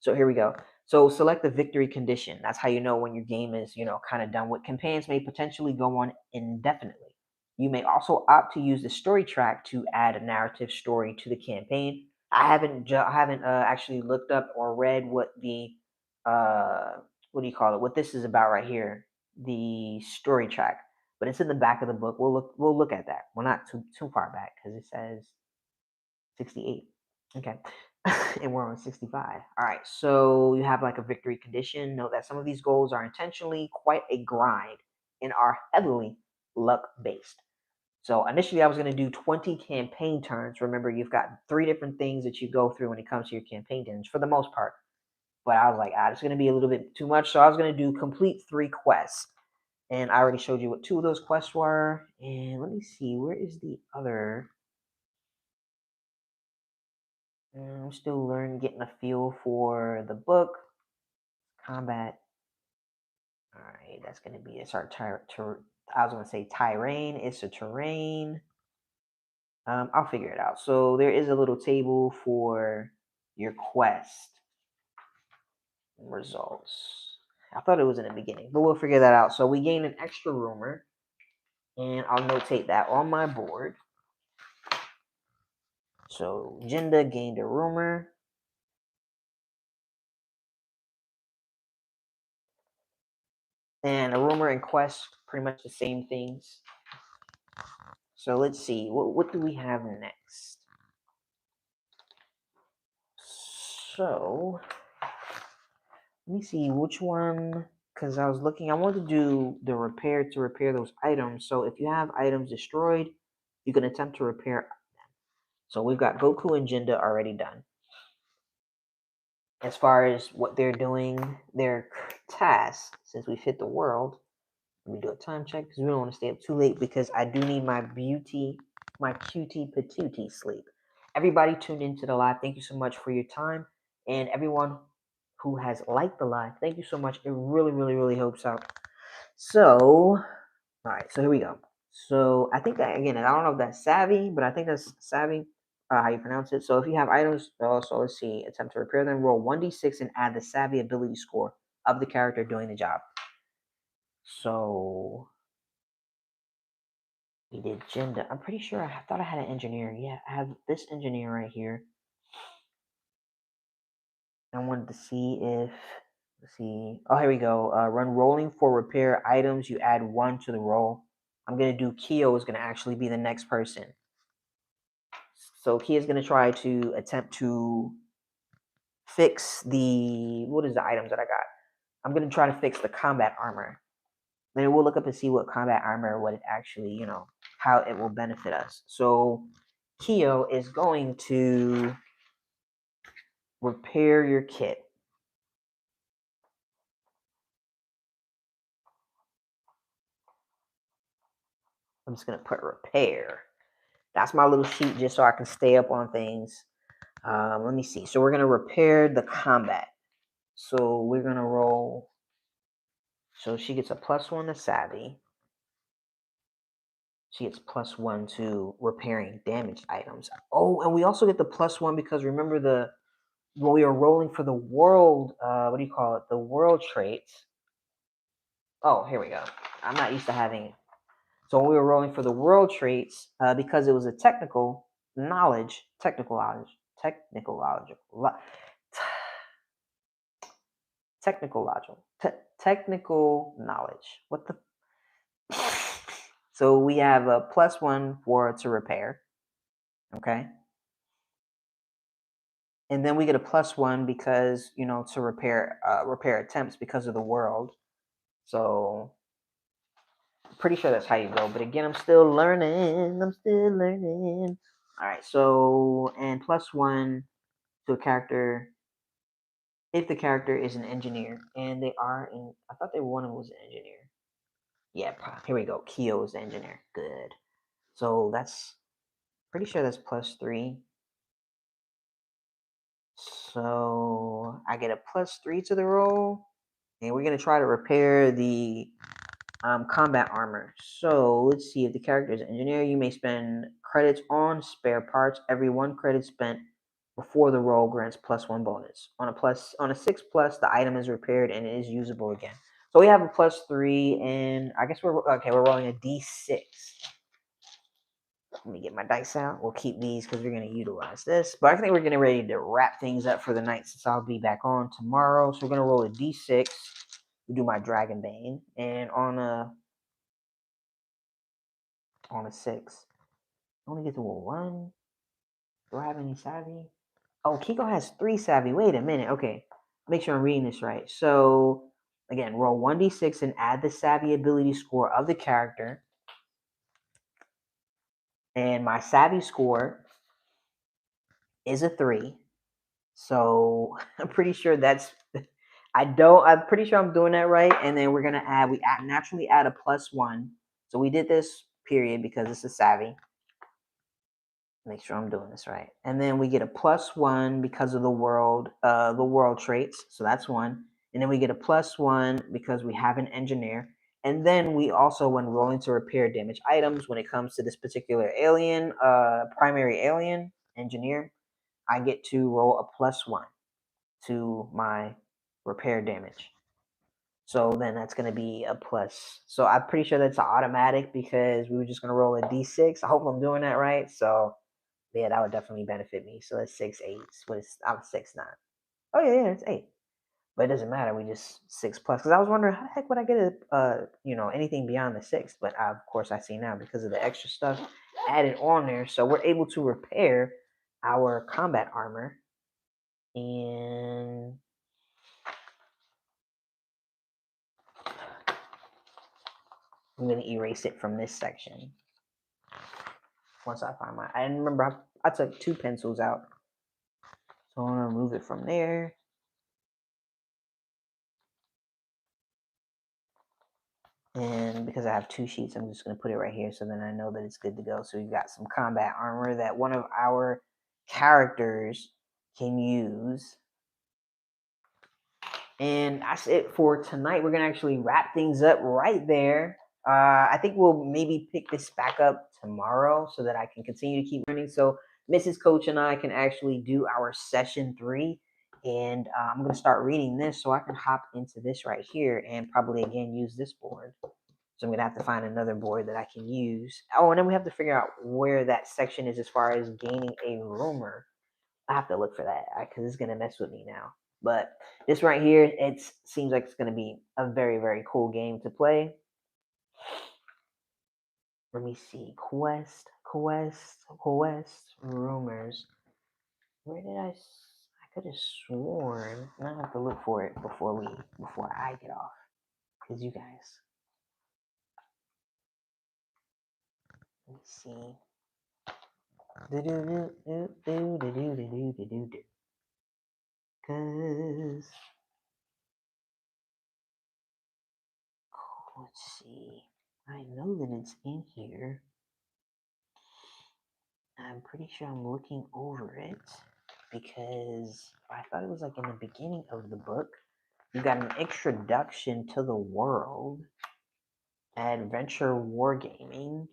So here we go. So select the victory condition. That's how you know when your game is, kind of done with. Campaigns may potentially go on indefinitely. You may also opt to use the story track to add a narrative story to the campaign. I haven't actually looked up or read what the what do you call it? What this is about right here, the story track. But it's in the back of the book. We'll look at that. Well, not too far back because it says 68. Okay. And we're on 65. All right. So you have like a victory condition. Note that some of these goals are intentionally quite a grind and are heavily luck based. So initially I was going to do 20 campaign turns. Remember, you've got 3 different things that you go through when it comes to your campaign turns for the most part. But I was like, it's going to be a little bit too much. So I was going to do complete 3 quests. And I already showed you what 2 of those quests were. And let me see, where is the other? I'm still getting a feel for the book. Combat. All right, that's going to be it's our I was going to say terrain. It's a terrain. I'll figure it out. So there is a little table for your quest results. I thought it was in the beginning, but we'll figure that out. So we gain an extra rumor, and I'll notate that on my board. So Jinda gained a rumor. And a rumor and quest, pretty much the same things. So let's see, what do we have next? So let me see which one, because I was looking, I wanted to do the repair to repair those items. So if you have items destroyed, you can attempt to repair them. So we've got Goku and Jinda already done. As far as what they're doing, their tasks, since we've hit the world, let me do a time check because we don't want to stay up too late because I do need my cutie patootie sleep. Everybody tuned into the live, thank you so much for your time. And everyone who has liked the live, thank you so much. It really, really, really helps out. So, all right, so here we go. So I think that, again, I don't know if that's savvy, but I think that's savvy, how you pronounce it. So if you have items, so let's see, attempt to repair them, roll 1d6 and add the savvy ability score of the character doing the job. So we did Jinda. I'm pretty sure I thought I had an engineer. Yeah, I have this engineer right here. I wanted to see if, let's see. Oh, here we go. Run rolling for repair items. You add 1 to the roll. I'm going to do Kyo is going to actually be the next person. So Kyo is going to try to attempt to fix the, what is the items that I got? I'm going to try to fix the combat armor. Then we'll look up and see what combat armor, what it actually, how it will benefit us. So Kyo is going to repair your kit. I'm just going to put repair. That's my little sheet just so I can stay up on things. Let me see. So we're going to repair the combat. So we're going to roll. So she gets a +1 to savvy. She gets +1 to repairing damaged items. Oh, and we also get the +1 because remember when we were rolling for the world, what do you call it? The world traits. Oh, here we go. I'm not used to having it. So when we were rolling for the world traits, because it was a technical knowledge, technical knowledge. What the? So we have a +1 for to repair. Okay. And then we get a +1 because, to repair attempts because of the world. So pretty sure that's how you go. But again, I'm still learning. All right. So, and +1 to a character if the character is an engineer. And they are in, I thought one of them was an engineer. Yeah, here we go. Kyo is the engineer. Good. So that's pretty sure that's +3. So I get a +3 to the roll. And we're going to try to repair the combat armor. So let's see, if the character is an engineer, you may spend credits on spare parts. Every 1 credit spent before the roll grants +1 bonus. On a 6+, the item is repaired and it is usable again. So we have a +3, and I guess we're rolling a d6. Let me get my dice out. We'll keep these because we're going to utilize this. But I think we're getting ready to wrap things up for the night since I'll be back on tomorrow. So we're going to roll a d6. We do my Dragonbane, and on a 6, I only get to 1. Do I have any savvy? Oh, Kiko has 3 savvy. Wait a minute. Okay, make sure I'm reading this right. So again, roll 1d6 and add the savvy ability score of the character. And my savvy score is a 3. So I'm pretty sure that's. I'm pretty sure I'm doing that right. And then we're gonna add. We naturally add a +1. So we did this period because this is savvy. Make sure I'm doing this right. And then we get a +1 because of the world traits. So that's 1. And then we get a +1 because we have an engineer. And then we also, when rolling to repair damaged items, when it comes to this particular alien, primary alien, engineer, I get to roll a +1 to my repair damage. So then that's going to be a plus. So I'm pretty sure that's automatic because we were just going to roll a d6. I hope I'm doing that right. So yeah, that would definitely benefit me. So that's 6 8. I'm 6 9. Oh yeah, it's 8. But it doesn't matter. We just 6+. Because I was wondering how the heck would I get anything beyond the 6? But of course I see now because of the extra stuff added on there. So we're able to repair our combat armor. And I'm going to erase it from this section. Once I find I remember I took 2 pencils out. So I'm going to remove it from there. And because I have 2 sheets, I'm just going to put it right here so then I know that it's good to go. So we've got some combat armor that one of our characters can use. And that's it for tonight. We're going to actually wrap things up right there. I think we'll maybe pick this back up tomorrow so that I can continue to keep learning. So Mrs. Coach and I can actually do our session 3. And I'm going to start reading this so I can hop into this right here and probably again use this board. So I'm going to have to find another board that I can use. Oh, and then we have to figure out where that section is as far as gaining a rumor. I have to look for that because it's going to mess with me now. But this right here, it seems like it's going to be a very, very cool game to play. Let me see. Quest, rumors. Where did I could have sworn. I have to look for it before I get off. Because you guys. Let me see. Cause let's see. I know that it's in here. I'm pretty sure I'm looking over it because I thought it was like in the beginning of the book. You got an introduction to the world, adventure wargaming.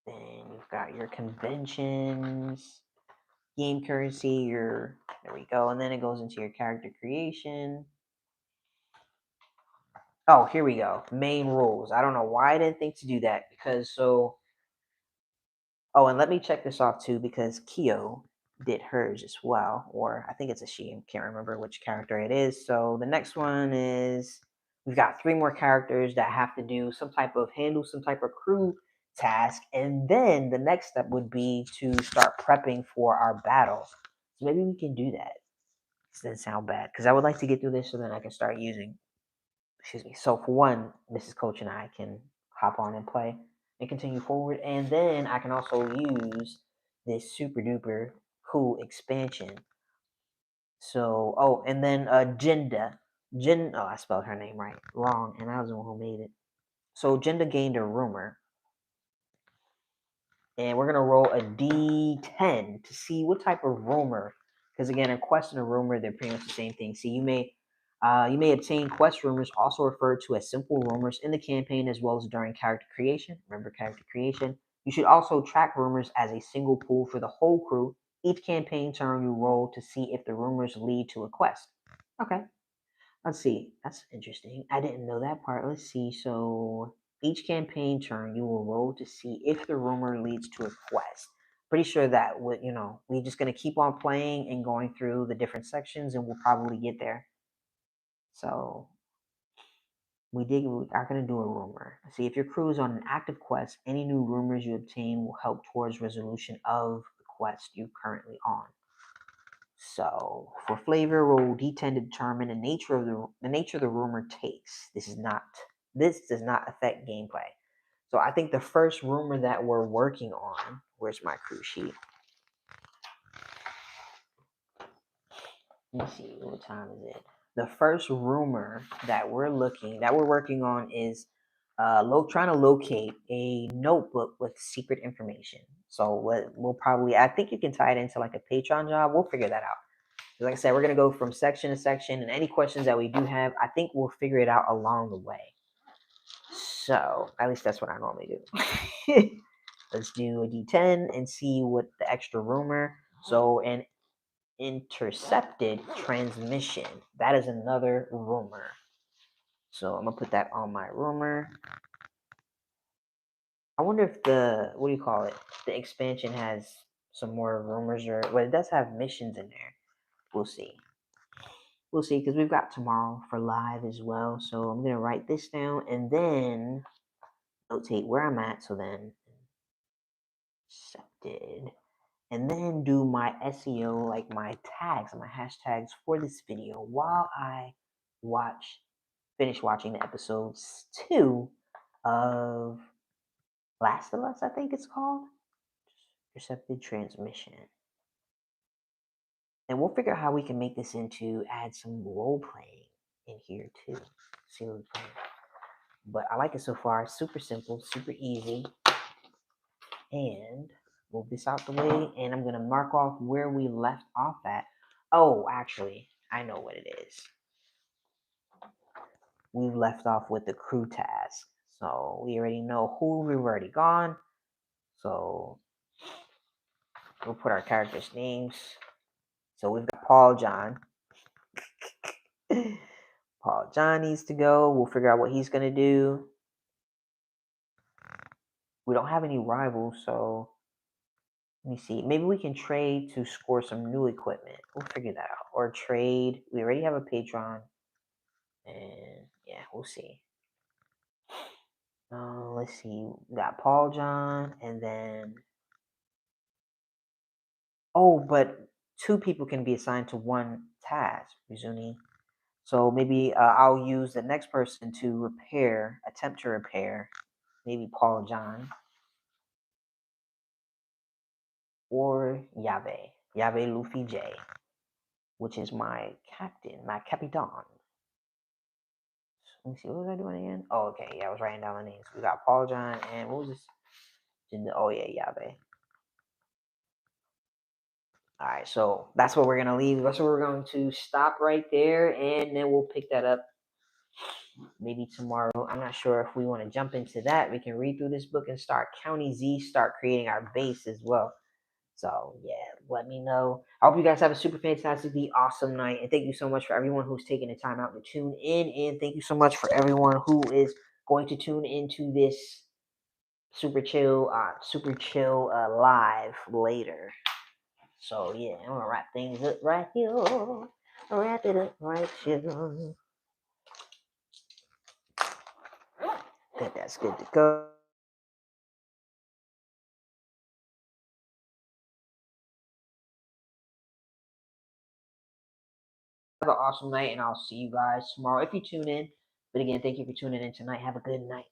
Then you've got your conventions, game currency, there we go, and then it goes into your character creation. Oh, here we go. Main rules. I don't know why I didn't think to do that because and let me check this off too because Kyo did hers as well, or I think it's a she. I can't remember which character it is. So the next one is we've got 3 more characters that have to do handle some type of crew task, and then the next step would be to start prepping for our battle. So maybe we can do that. This doesn't sound bad because I would like to get through this so then I can start using. Excuse me. So for one, Mrs. Coach and I can hop on and play and continue forward, and then I can also use this super duper cool expansion. So and then I spelled her name wrong, and I was the one who made it. So Jinda gained a rumor, and we're gonna roll a D10 to see what type of rumor. Because again, a quest and a rumor, they're pretty much the same thing. See, you may obtain quest rumors, also referred to as simple rumors, in the campaign as well as during character creation. Remember character creation. You should also track rumors as a single pool for the whole crew. Each campaign turn you roll to see if the rumors lead to a quest. Okay. Let's see. That's interesting. I didn't know that part. Let's see. So each campaign turn, you will roll to see if the rumor leads to a quest. Pretty sure that we're just gonna keep on playing and going through the different sections, and we'll probably get there. So we are gonna do a rumor. See if your crew is on an active quest. Any new rumors you obtain will help towards resolution of the quest you're currently on. So for flavor, roll D10 to determine the nature of the rumor takes. This does not affect gameplay. So I think the first rumor that we're working on, where's my crew sheet? Let me see, what time is it? The first rumor that we're working on is trying to locate a notebook with secret information. So we'll probably, I think you can tie it into like a Patreon job. We'll figure that out. Like I said, we're going to go from section to section, and any questions that we do have, I think we'll figure it out along the way. So, at least that's what I normally do. Let's do a D10 and see what the extra rumor. So, an intercepted transmission. That is another rumor. So, I'm going to put that on my rumor. I wonder if the expansion has some more rumors, well, it does have missions in there. We'll see. we'll see, because we've got tomorrow for live as well. So I'm gonna write this down and then notate where I'm at. So then accepted, and then do my SEO, like my tags and my hashtags for this video while I finish watching the episodes 2 of Last of Us, I think it's called. Intercepted transmission. And we'll figure out how we can make this into add some role playing in here too. See what we're playing. But I like it so far. Super simple, super easy. And move this out the way, and I'm gonna mark off where we left off at. Oh, actually, I know what it is. We've left off with the crew task. So we already know who we've already gone. So we'll put our characters' names. So we've got Paul John. Paul John needs to go. We'll figure out what he's gonna do. We don't have any rivals, so let me see. Maybe we can trade to score some new equipment. We'll figure that out. Or trade. We already have a Patreon. And yeah, we'll see. Let's see. We got Paul John, and then but 2 people can be assigned to one task, Mizuni. So maybe I'll use the next person to attempt to repair, maybe Paul John or Yave Luffy J, which is my captain, my capitan. Let me see, what was I doing again? Oh, okay, yeah, I was writing down the names. We got Paul John, and what was this? Oh, yeah, Yave. All right, so that's what we're going to leave. That's where we're going to stop right there, and then we'll pick that up maybe tomorrow. I'm not sure if we want to jump into that. We can read through this book and start County Z, start creating our base as well. So, yeah, let me know. I hope you guys have a super fantastically awesome night, and thank you so much for everyone who's taking the time out to tune in, and thank you so much for everyone who is going to tune into this super chill live later. So yeah, I'm gonna wrap things up right here. Wrap it up right here. Good, that's good to go. Have an awesome night, and I'll see you guys tomorrow if you tune in. But again, thank you for tuning in tonight. Have a good night.